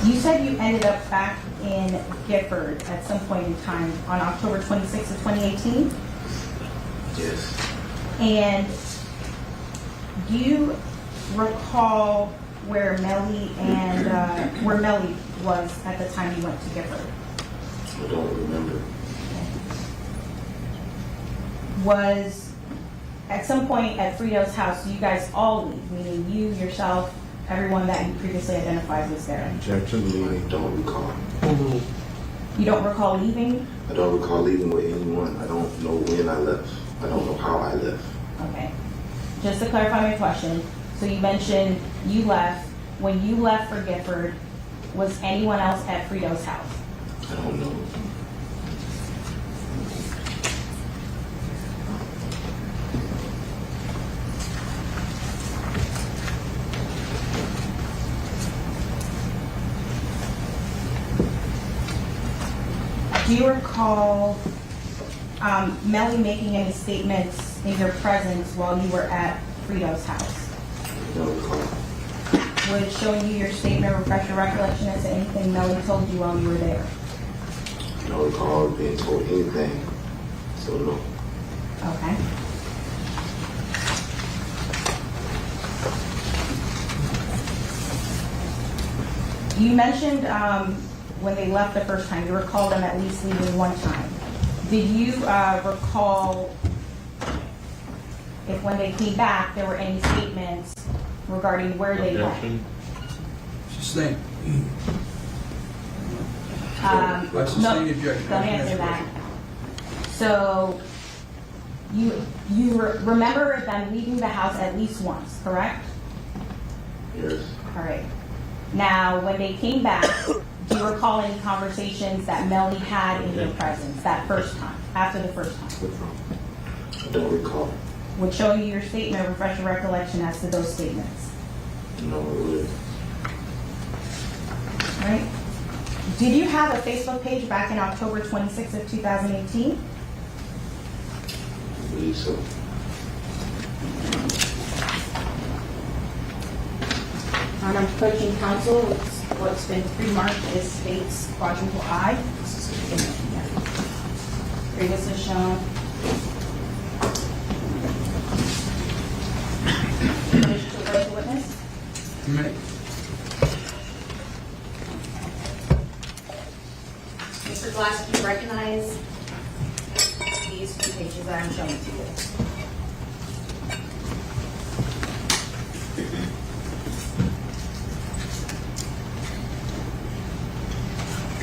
You said you ended up back in Gifford at some point in time on October 26th of 2018? Yes. And do you recall where Melly was at the time you went to Gifford? I don't remember. Was at some point at Frito's house, you guys all leave, meaning you, yourself, everyone that you previously identified was there? Objection, I leading. don't recall. You don't recall leaving? I don't recall leaving with anyone. I don't know when I left. I don't know how I left. Okay. Just to clarify my question, so you mentioned you left. When you left for Gifford, was anyone else at Frito's house? I don't know. Do you recall Melly making any statements in your presence while you were at Frito's house? I don't recall. Would showing you your statement refresh your recollection as to anything Melly told you while you were there? I don't recall being told anything. So no. Okay. You mentioned when they left the first time, you recall them at least leaving one time. Did you recall if when they came back, there were any statements regarding where they went? Objection. Sustained. No, Let's sustain the objection. don't answer that. So you remember them leaving the house at least once, correct? Yes. All right. Now, when they came back, Do you recall any conversations that Melly had in your presence that first time, after the first time? I don't recall. Would show you your statement, refresh your recollection as to those statements. No, it would. Right? Did you have a Facebook page back in October 26th of 2018? I believe so. On our coaching council, what's been pre-marked is states quadruple I. Previously shown. Wish to write the witness? You may. Mr. Glass, do you recognize these two pages that I'm showing to you?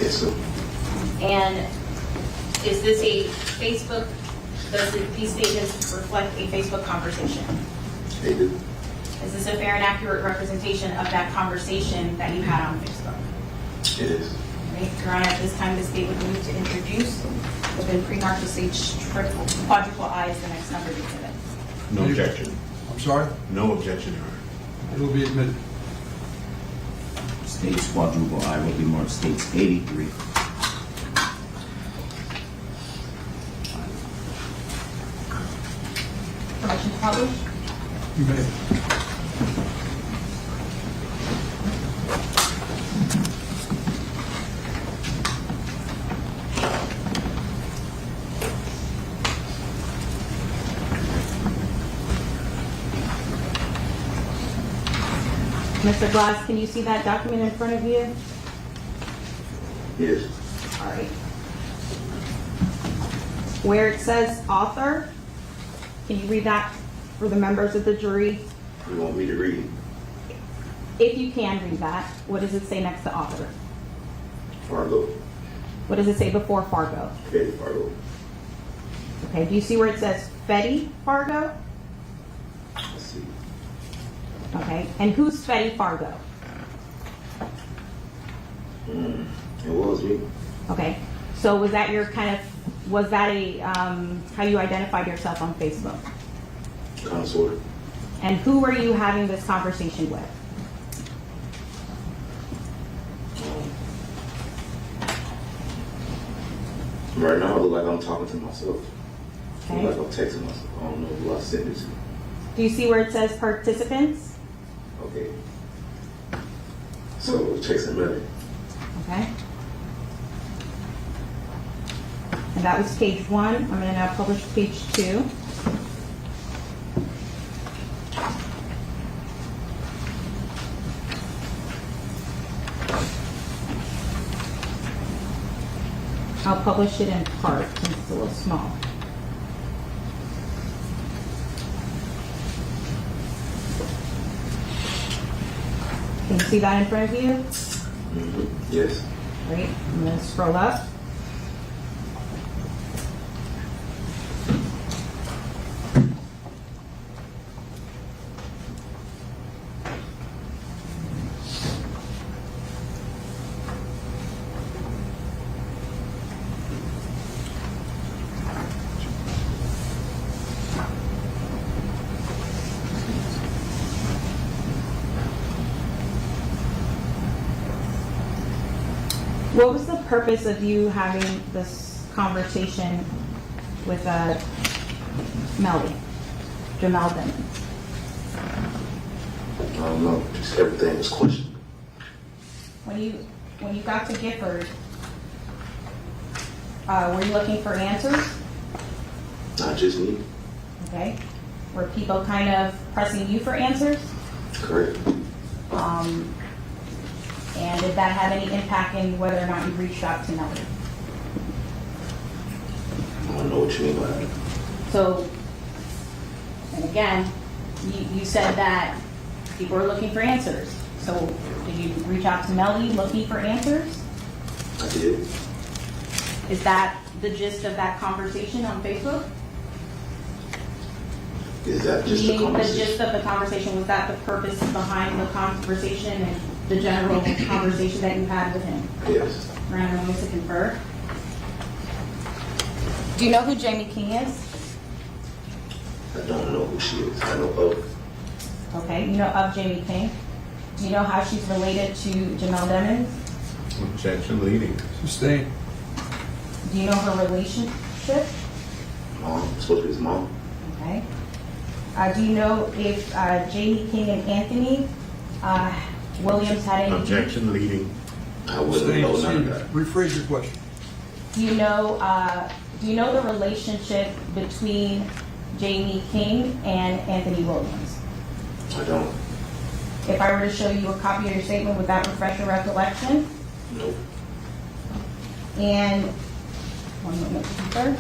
Yes, sir. And is this a Facebook, these statements reflect a Facebook conversation? They do. Is this a fair and accurate representation of that conversation that you had on Facebook? It is. Right, Your Honor, at this time, the state would move to introduce, has been pre-marked to stage quadruple I is the next numbered exhibit. No objection. I'm sorry? No objection, Your Honor. It'll be admitted. States quadruple I will be marked states 83. Permission to publish? You may. Mr. Glass, can you see that document in front of you? Yes. All right. Where it says author, can you read that for the members of the jury? You want me to read it? If you can read that, what does it say next to author? Fargo. What does it say before Fargo? Petty Fargo. Okay, do you see where it says Fetty Fargo? Let's see. Okay, and who's Fetty Fargo? It was me. Okay, so was that your was that a, how you identified yourself on Facebook? Kind of, sort of. And who were you having this conversation with? Right now, I look like I'm talking to myself. I Okay. look like I'm texting myself. I don't know who I sent it to. Do you see where it says participants? Okay. So, chasing Melly. Okay. And that was page 1. I'm going to now publish page 2. I'll publish it in part since it's a little small. Can you see that in front of you? Mm-hmm. Yes. Great. I'm going to scroll up. What was the purpose of you having this conversation with Melly, Jamel Denton? I don't know. Just everything was questioned. When you got to Gifford, were you looking for answers? Not just me. Okay. Were people kind of pressing you for answers? Correct. And did that have any impact in whether or not you reached out to Melly? I don't know what you mean by that. So, and again, you said that people were looking for answers. So did you reach out to Melly looking for answers? I did. Is that the gist of that conversation on Facebook? Is that just a The conversation? gist of the conversation, was that the purpose behind the conversation and the general conversation that you had with him? Yes. Around a moment to confer. Do you know who Jamie King is? I don't know who she is. I know of. Okay, you know of Jamie King. Do you know how she's related to Jamel Demons? Objection leading. Sustained. Do you know her relationship? Mom. It's supposed to be his mom. Okay. Do you know if Jamie King and Anthony Williams had any? Objection leading. I wouldn't know none of that. Rephrase your question. Do you know the relationship between Jamie King and Anthony Williams? I don't. If I were to show you a copy of your statement, would that refresh your recollection? Nope. And one moment to confirm.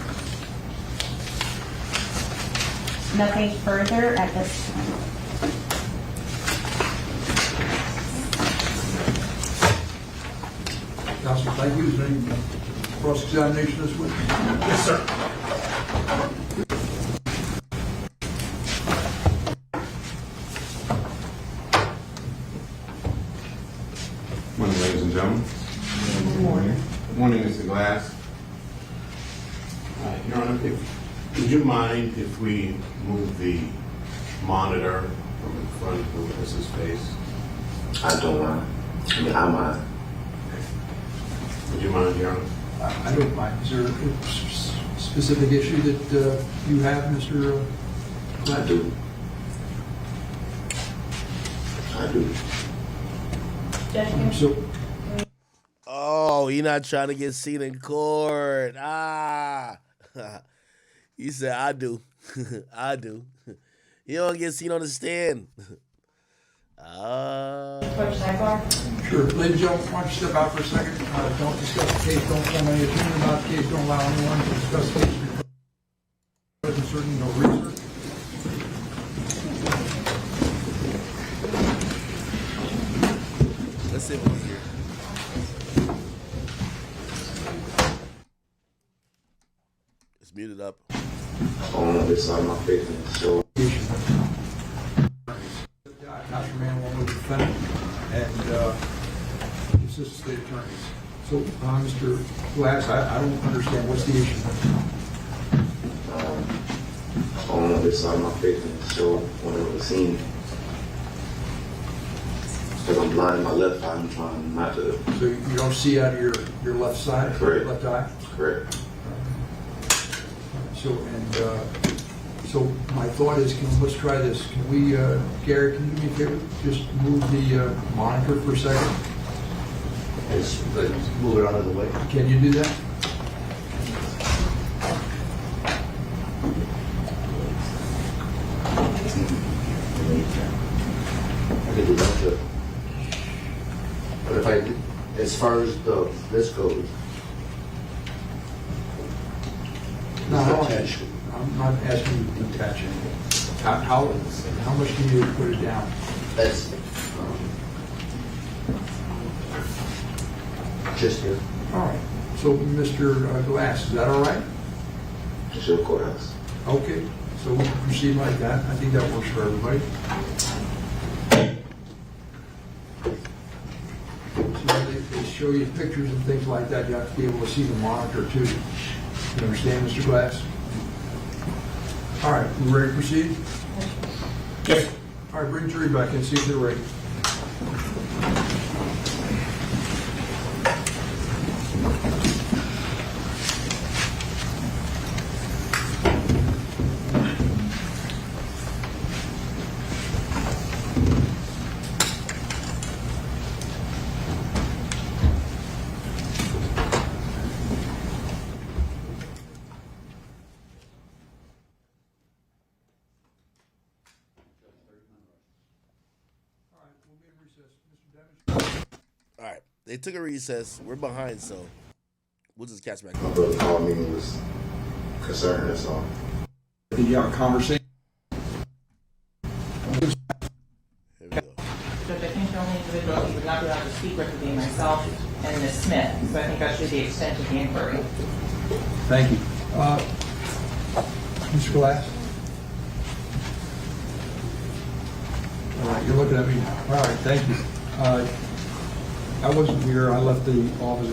Nothing further at this time. Counsel, thank you. Is there any cross-examination this week? Yes, sir. Morning, ladies and gentlemen. Good morning. Good morning, Mr. Glass. Your Honor, would you mind if we move the monitor from in front of the witness's face? I don't mind. I mean, I mind. Would you mind, Your Honor? I don't mind. Is there a specific issue that you have, Mr. I do. I do. Judge Kim? So, Oh, he not trying to get seen in court. Ah. He said, I do. I do. He don't get seen on the stand. Coach Sidebar? sure. Ladies and gentlemen, why don't you step out for a second? Don't discuss the case. Don't form any opinion about the case. Don't allow anyone to discuss the case concerning no research. Let's see what's here. It's muted up. On this side of my face and so Councilman Manuel with the defendant and assistant state attorneys. So, Mr. Glass, I don't understand. What's the issue? on this side of my face and so whenever the scene. Because I'm blind in my left eye, I'm trying not to. So you don't see out of your left side, Correct. left eye? Correct. So my thought is, let's try this. Can we, Gary, can you do me a favor? Just move the monitor for a second. Let's move it out of the way. Can you do that? I can do that too. But if I, as far as this goes, No, attention. I'm not asking you to detach anything. How much do you put it down? That's just here. All right. So, Mr. Glass, is that all right? Just your courthouse. Okay. So we can proceed like that. I think that works for everybody. So they show you pictures and things like that. You have to be able to see the monitor too. You understand, Mr. Glass? All right, we ready to proceed? Yes. All right, bring the jury back in, see if they're ready. All right. They took a recess. We're behind, so we'll just catch back My up. brother called me and was concerned, that's all. Did you have a conversation? Here we go. Judge, I think the only individual who would not be allowed to speak with would be myself and Ms. Smith, so I think that should be the extent of the inquiry. Thank you. Mr. Glass? All right, you're looking at me. All right, thank you. I wasn't here. I left the office,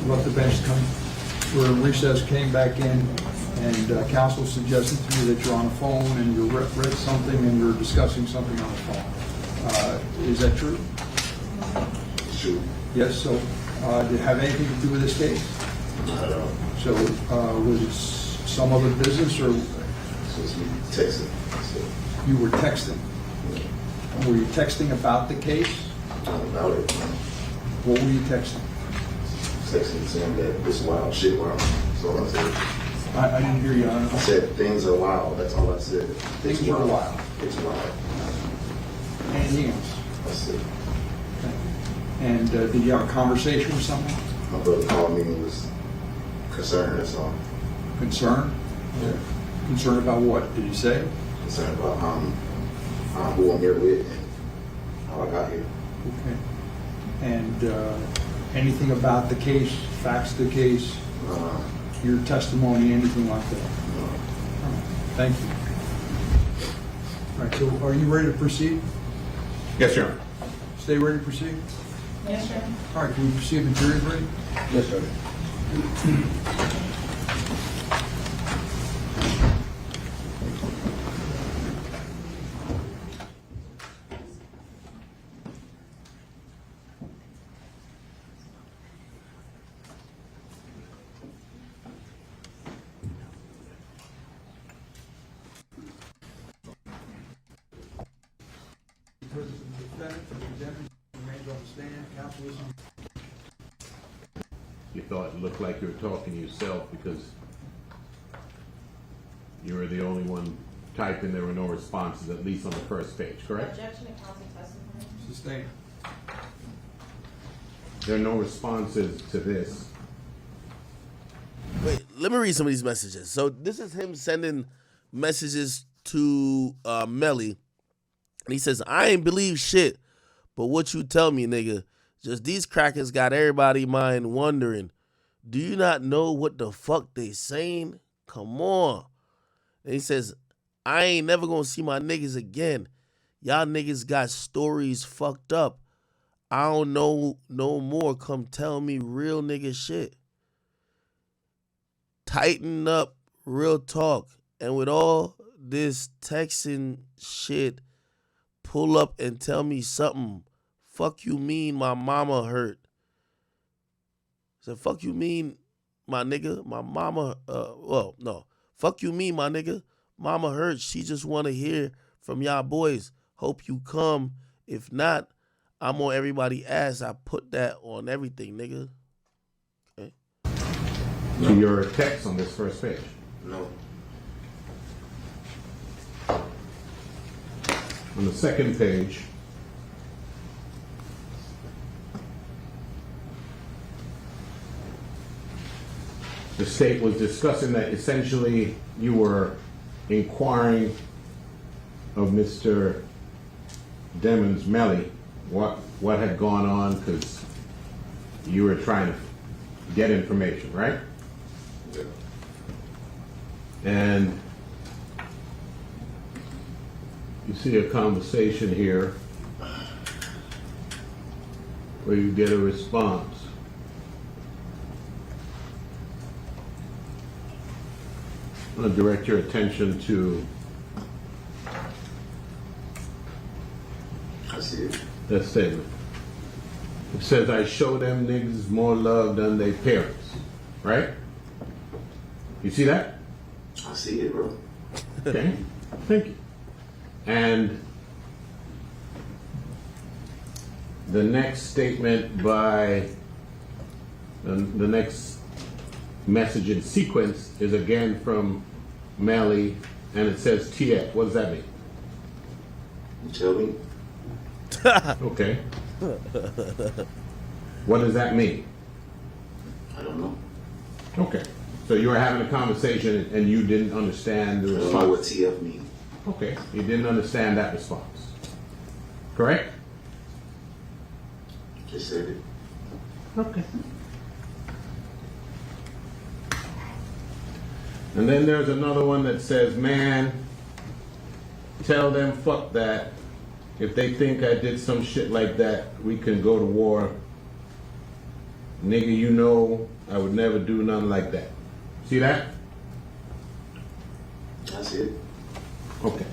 left the bench to come for a recess, came back in, and counsel suggested to me that you're on the phone and you read something and you're discussing something on the phone. Is that true? Sure. Yes, so did it have anything to do with this case? Not at all. So was it some other business or So it's me texting. So, you were texting? Were you texting about the case? not about it. What were you texting? Texting saying that this wild shit wild. That's all I said. I didn't hear you. I said things are wild. That's all I said. Things are wild. It's wild. Anything else? That's it. And did you have a conversation with someone? My brother called me and he was concerned. That's all. Concerned? Yeah. Concerned about what? Did you say? Concerned about who I'm here with and how I got here. Okay. And anything about the case, facts of the case, your testimony, anything like that? All right. Thank you. All right, so are you ready to proceed? Yes, sir. Stay ready to proceed? Yes, sir. All right, can we proceed? The jury's ready? Yes, sir. Because of the defendant, the defendant remains on the stand. Counsel is You thought it looked like you were talking to yourself because you were the only one typing. There were no responses, at least on the first page, correct? Objection to counsel testimony. sustained. There are no responses to this. Wait, let me read some of these messages. So this is him sending messages to Melly. And he says, I ain't believe shit, but what you tell me, nigga. Just these crackers got everybody mind wondering. Do you not know what the fuck they saying? Come on. And he says, I ain't never gonna see my niggas again. Y'all niggas got stories fucked up. I don't know no more. Come tell me real nigga shit. Tighten up, real talk. And with all this texting shit, pull up and tell me something. Fuck you mean my mama hurt. So fuck you mean my nigga, my mama, well, no. Fuck you mean my nigga, mama hurt. She just want to hear from y'all boys. Hope you come. If not, I'm on everybody ass. I put that on everything, nigga. Okay. So your text on this first page. No. On the second page, the state was discussing that essentially you were inquiring of Mr. Demons Melly what had gone on because you were trying to get information, right? Yeah. And you see a conversation here where you get a response. I'm going to direct your attention to I see it. that statement. It says, I show them niggas more love than their parents, right? You see that? I see it, bro. Okay, thank you. And the next statement by the next message in sequence is again from Melly, and it says TF. What does that mean? You tell me. Okay. What does that mean? I don't know. Okay. So you were having a conversation and you didn't understand the I don't know what response. TF means. Okay. You didn't understand that response. Correct? Just said it. Okay. And then there's another one that says, man, tell them fuck that if they think I did some shit like that, we can go to war. Nigga, you know I would never do nothing like that. See that? I see it. Okay.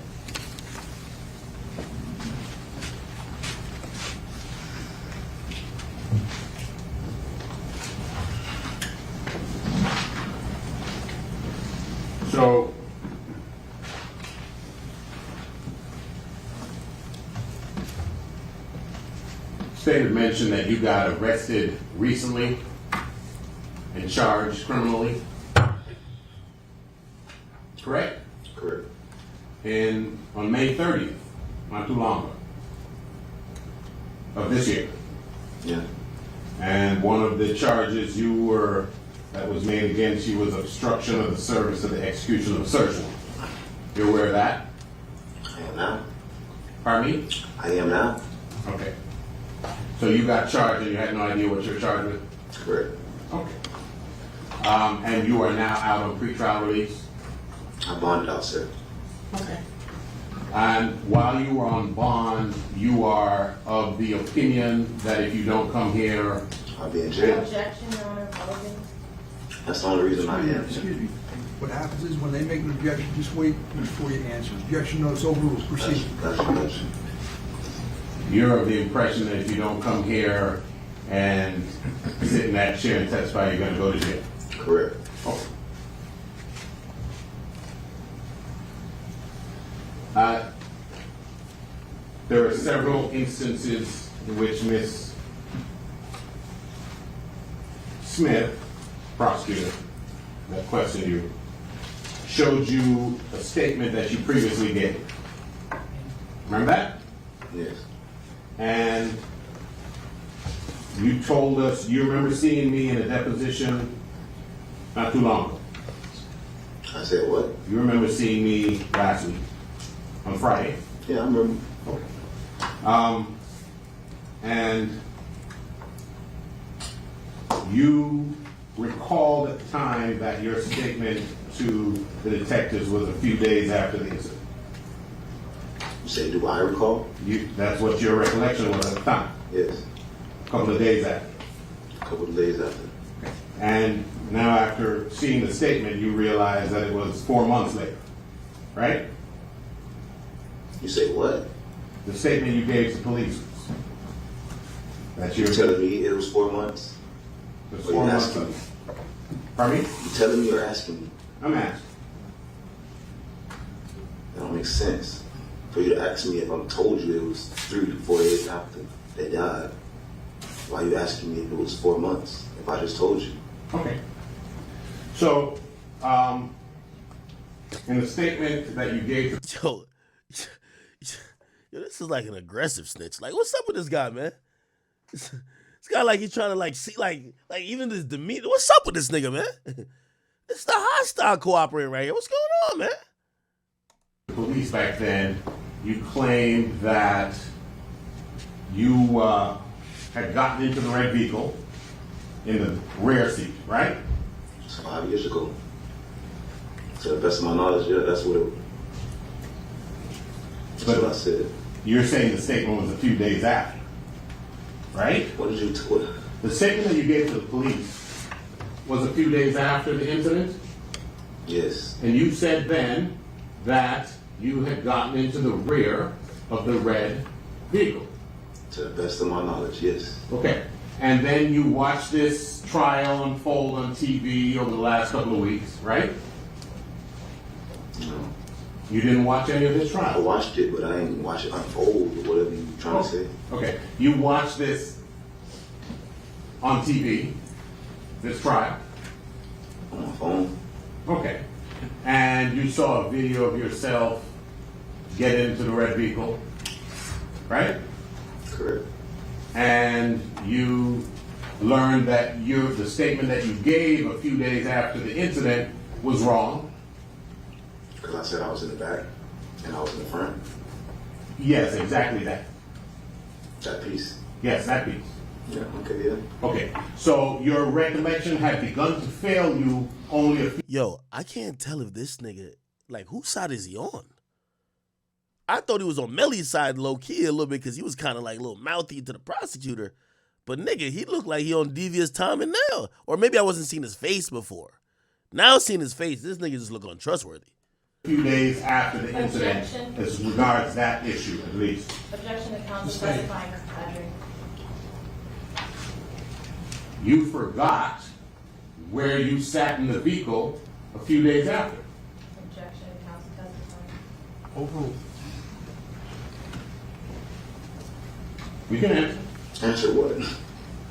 So, Stated mentioned that you got arrested recently and charged criminally. Correct? Correct. And on May 30th, not too long ago, of this year. Yeah. And one of the charges that was made against you was obstruction of the service of the execution of a search warrant. You're aware of that? I am now. Pardon me? I am now. Okay. So you got charged and you had no idea what you're charged with? Correct. Okay. And you are now out on pretrial release? I bonded out, sir. Okay. And while you are on bond, you are of the opinion that if you don't come here, I'll be in jail. Objection, Your Honor, apology. That's the only reason I am. Excuse me. What happens is when they make an objection, just wait before you answer. Objection, no, it's overruled. Proceed. Gotcha. you're of the impression that if you don't come here and sit in that chair and testify, you're going to go to jail. Correct. Okay. There are several instances in which Ms. Smith, prosecutor, that questioned you, showed you a statement that you previously gave. Remember that? Yes. And you told us, you remember seeing me in a deposition not too long ago. I said what? You remember seeing me last week, on Friday. Yeah, I remember. Okay. And you recalled at the time that your statement to the detectives was a few days after the incident. You say, do I recall? That's what your recollection was at the time. Yes. A couple of days after. A couple of days after. And now after seeing the statement, you realize that it was 4 months later, right? You say what? The statement you gave to police. That You're telling me it was 4 months? It was Or 4 you months asking ago. me? Pardon me? You telling me or asking me? I'm asking. That don't make sense. For you to ask me if I told you it was 3 to 4 days after they died, why are you asking me if it was 4 months if I just told you? Okay. So, in the statement that you gave to Yo, this is like an aggressive snitch. Like, what's up with this guy, man? This guy, like, he's trying to, like, see, like even this demeanor. What's up with this nigga, man? It's the hostile cooperating right here. What's going on, man? the police back then, you claimed that you had gotten into the red vehicle in the rear seat, right? It's 5 years ago. To the best of my knowledge, yeah, that's what I said. You're saying the statement was a few days after, right? What did you The statement that you gave to the police was a few days after the incident, Yes. and you said then that you had gotten into the rear of the red vehicle. To the best of my knowledge, yes. Okay. And then you watched this trial unfold on TV over the last couple of weeks, right? No. You didn't watch any of this I trial? watched it, but I didn't watch it unfold or whatever you're trying to say. Okay. You watched this on TV, this trial? On my phone. Okay. And you saw a video of yourself get into the red vehicle, right? Correct. And you learned that the statement that you gave a few days after the incident was wrong. Because I said I was in the back and I was in the front. Yes, exactly that. That piece. Yes, that piece. Yeah, okay, yeah. Okay, so your recollection had begun to fail you only a few. Yo, I can't tell if this nigga, like, whose side is he on? I thought he was on Melly's side low key a little bit because he was kind of like a little mouthy to the prosecutor. But nigga, he looked like he on devious time and now. Or maybe I wasn't seeing his face before. Now seeing his face, this nigga just look untrustworthy. A few days after the incident, Objection. as regards that issue, at least. Objection to counsel testifying. You forgot where you sat in the vehicle a few days after. Objection to counsel testifying. Overruled. You can answer Answer what?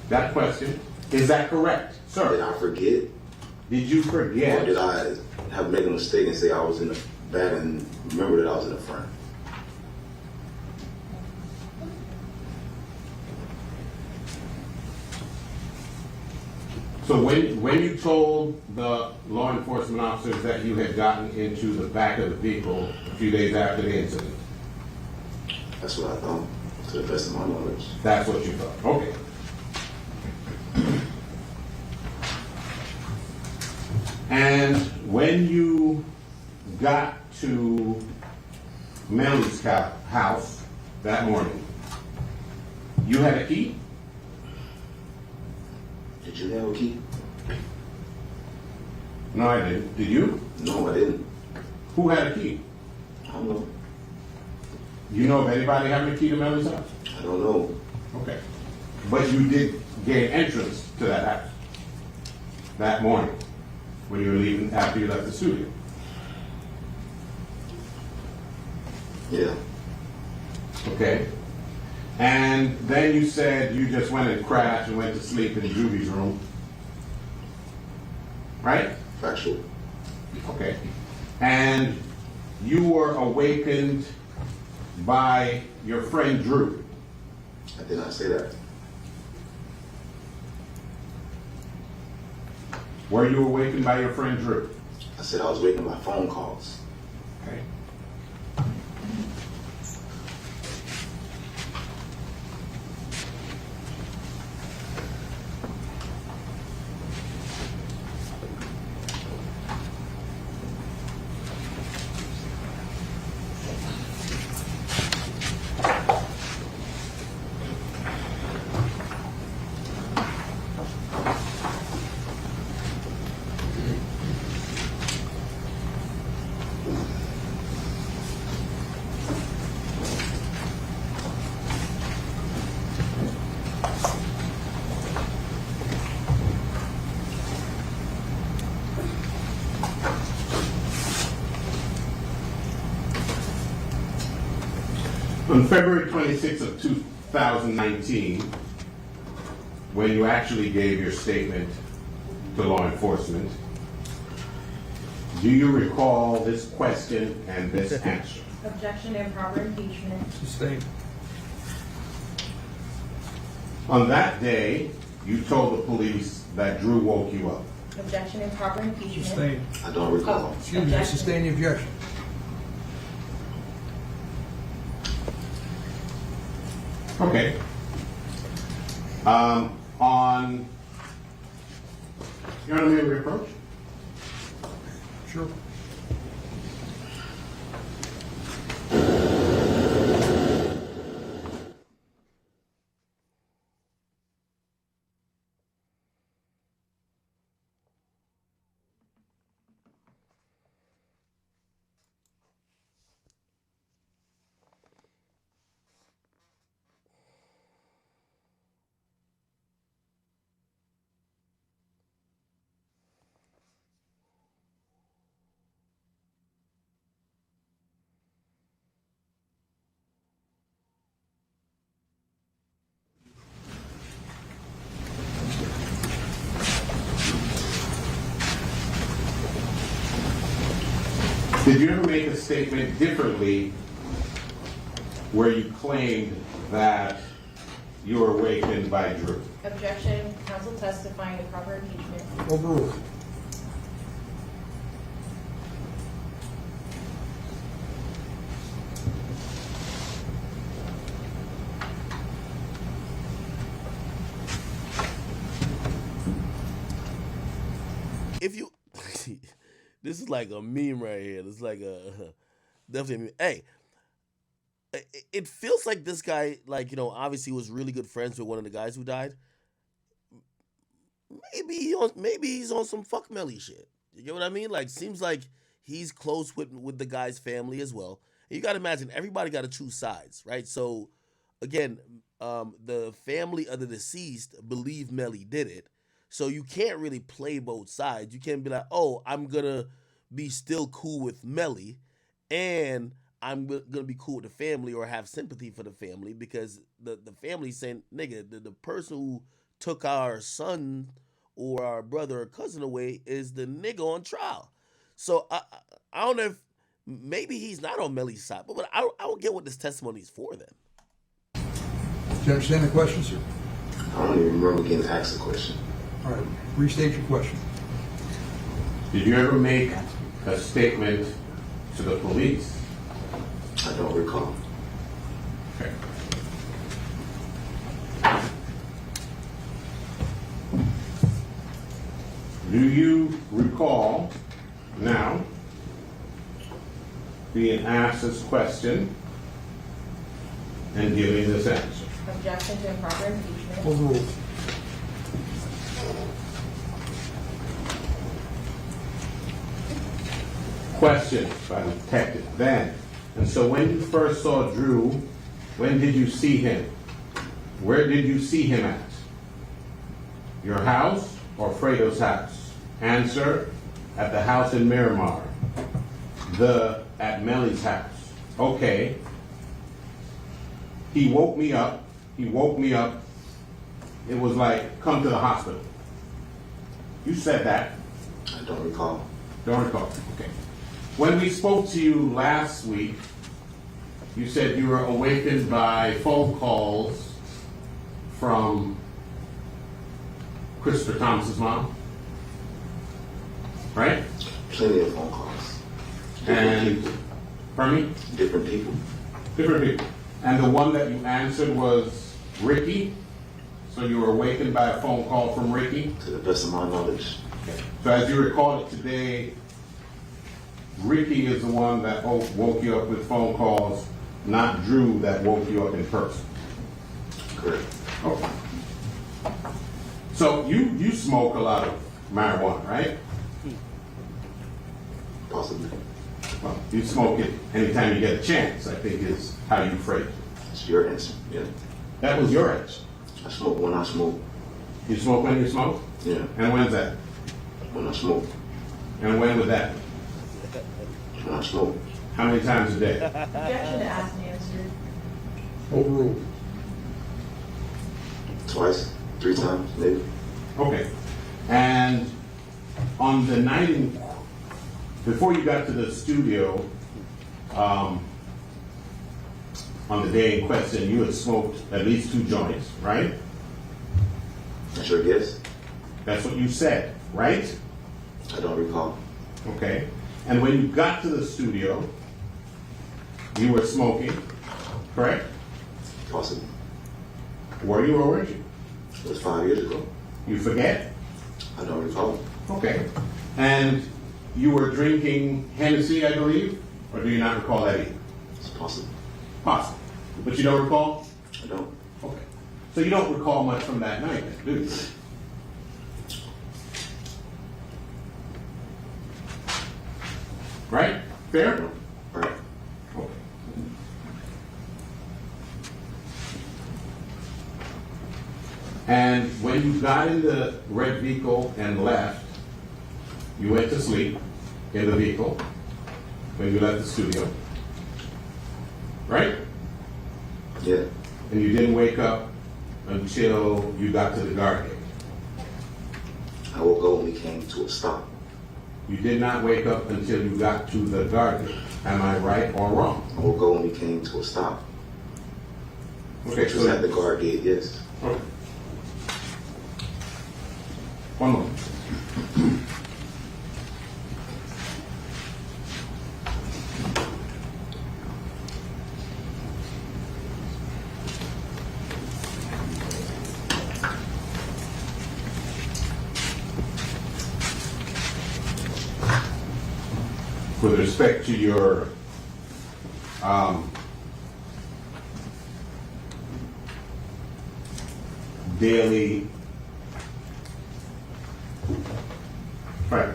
that question. Is that correct, Did sir? I forget? Did you Or forget? did I have made a mistake and say I was in the back and remember that I was in the front? So when you told the law enforcement officers that you had gotten into the back of the vehicle a few days after the incident, That's what I thought, to the best of my knowledge. that's what you thought? Okay. And when you got to Melly's house that morning, you had a key? Did you have a key? No, I didn't. Did you? No, I didn't. Who had a key? I don't know. You know of anybody having a key to Melly's house? I don't know. Okay. But you did gain entrance to that house that morning when you were leaving after you left the studio. Yeah. Okay. And then you said you just went and crashed and went to sleep in Juvie's room. Right? Factual. Okay. And you were awakened by your friend Drew. I did not say that. Were you awakened by your friend Drew? I said I was waiting by phone calls. Okay. On February 26th of 2019, when you actually gave your statement to law enforcement, do you recall this question and this answer? Objection to improper impeachment. Sustained. On that day, you told the police that Drew woke you up. Objection to improper impeachment. Sustained. I don't recall. Excuse me, I sustain the objection. Okay. On your honor, may we approach? Sure. Did you ever make a statement differently where you claimed that you were awakened by Drew? Objection, counsel testifying to proper impeachment. Overruled. If you, this is like a meme right here. This is like a definitely a meme. Hey, it feels like this guy, like, obviously was really good friends with one of the guys who died. Maybe he's on some fuck Melly shit. You get what I mean? Like, seems like he's close with the guy's family as well. And you got to imagine everybody got to choose sides, right? So again, the family of the deceased believe Melly did it. So you can't really play both sides. You can't be like, oh, I'm gonna be still cool with Melly, and I'm gonna be cool with the family or have sympathy for the family, because the family's saying, nigga, the person who took our son or our brother or cousin away is the nigga on trial. So I don't know if maybe he's not on Melly's side, but I don't get what this testimony is for then. Do you understand the question, sir? I don't even remember getting asked a question. All right, restate your question. Did you ever make a statement to the police? I don't recall. Okay. Do you recall now being asked this question and giving this answer? Objection to improper impeachment. Overruled. Question by the detective then. And so when you first saw Drew, when did you see him? Where did you see him at? Your house or Fredo's house? Answer, at the house in Miramar. At Melly's house. Okay. He woke me up. It was like, come to the hospital. You said that. I don't recall. Don't recall. Okay. When we spoke to you last week, you said you were awakened by phone calls from Christopher Thomas's mom, right? Plenty of phone calls. And, pardon me? Different people. Different people. And the one that you answered was Ricky? So you were awakened by a phone call from Ricky? To the best of my knowledge. Okay. So as you recall it today, Ricky is the one that woke you up with phone calls, not Drew that woke you up in person. Correct. Okay. So you smoke a lot of marijuana, right? Possibly. Well, you smoke it anytime you get a chance, I think is how you phrase it. It's your answer. Yeah. That was your answer. I smoke when I smoke. You smoke when you smoke? Yeah. And when's that? When I smoke. And when would that be? When I smoke. How many times a day? Objection to asked and answered. Overruled. Twice. 3 times, maybe. Okay. And on the night before you got to the studio, on the day in question, you had smoked at least 2 joints, right? I sure guess. That's what you said, right? I don't recall. Okay. And when you got to the studio, you were smoking, correct? Possibly. Were you or weren't you? It was 5 years ago. You forget? I don't recall. Okay. And you were drinking Hennessy, I believe? Or do you not recall that either? It's possible. Possible. But you don't recall? I don't. Okay. So you don't recall much from that night, do you? Right? Fair? Right. Okay. And when you got in the red vehicle and left, you went to sleep in the vehicle when you left the studio. Right? Yeah. And you didn't wake up until you got to the guard gate. I woke up when we came to a stop. You did not wake up until you got to the guard gate. Am I right or wrong? I woke up when we came to a stop. Okay, Which was at the guard gate, yes. Okay. One moment. With respect to your daily. Right.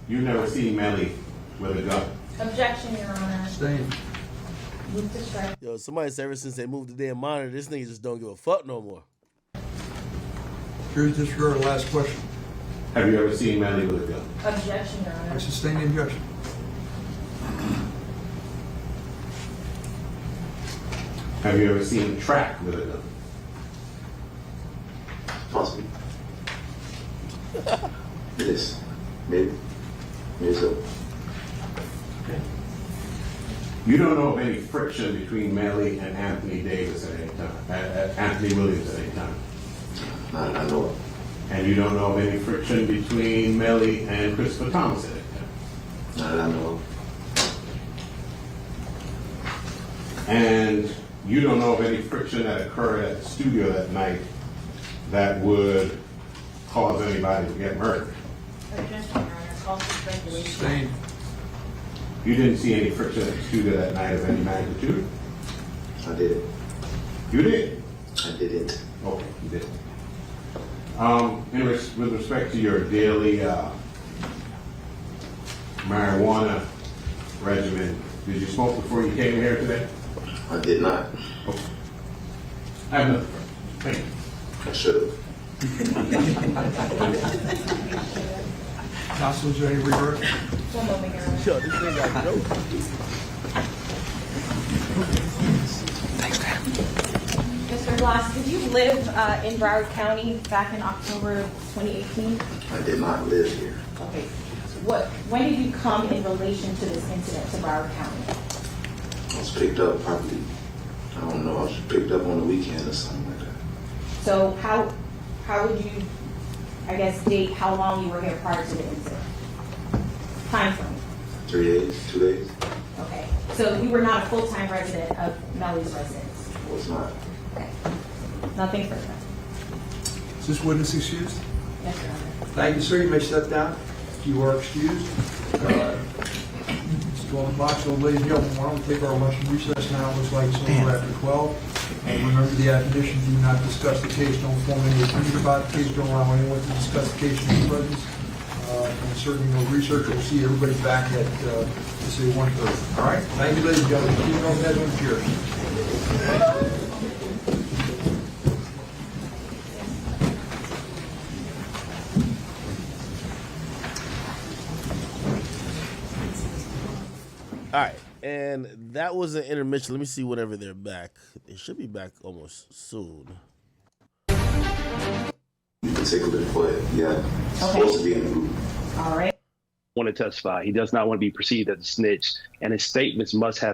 You never seen Melly with a gun. Objection, Your Honor. Abstain. Move to strike. Yo, somebody said ever since they moved the damn monitor, this nigga just don't give a fuck no more. Here's disregard the last question. Have you ever seen Melly with a gun? Objection, Your I Honor. sustain the objection. Have you ever seen him track with a gun? Possibly. Yes. Maybe. Maybe so. You don't know of any friction between Melly and Anthony Davis at any time, Anthony Williams at any time. Not that I know of. And you don't know of any friction between Melly and Christopher Thomas at any time. Not that I know of. And you don't know of any friction that occurred at the studio that night that would cause anybody to get murdered. Objection, Your Honor. Call for speculation. Abstain. You didn't see any friction at the studio that night of any magnitude? I did. You did? I didn't. Okay, you did. With respect to your daily marijuana regimen, did you smoke before you came here today? I did not. Okay. I have nothing. Thank you. I should have. Counsel, is there any regret? One moment, Your Honor. Yo, this nigga got dope. Mr. Glass, did you live in Broward County back in October of 2018? I did not live here. Okay. When did you come in relation to this incident to Broward County? I was picked up probably, I don't know, I was picked up on the weekend or something like that. So how would you, I guess, date how long you were here prior to the incident? Time frame. 3 days, 2 days? Okay. So you were not a full-time resident of Melly's residence? Was not. Okay. Nothing further. Is this witness excused? Yes, Your Honor. Thank you, sir. You may step down. You are excused. Mr. on the box, so ladies and gentlemen, why don't we take our lunch and recess now? Looks like it's over after 12. And remember the admonition, do not discuss the case, don't form any opinion about the case, don't allow anyone to discuss the case in your presence. And certainly no research. We'll see everybody back at, let's say, 1:30. All right? Thank you, ladies and gentlemen. Keep your heads on the chairs. All right, and that was an intermission. Let me see whenever they're back. They should be back almost soon. You can take a look, but yeah, it's supposed to be in the group. All right. Want to testify. He does not want to be perceived as a snitch, and his statements must have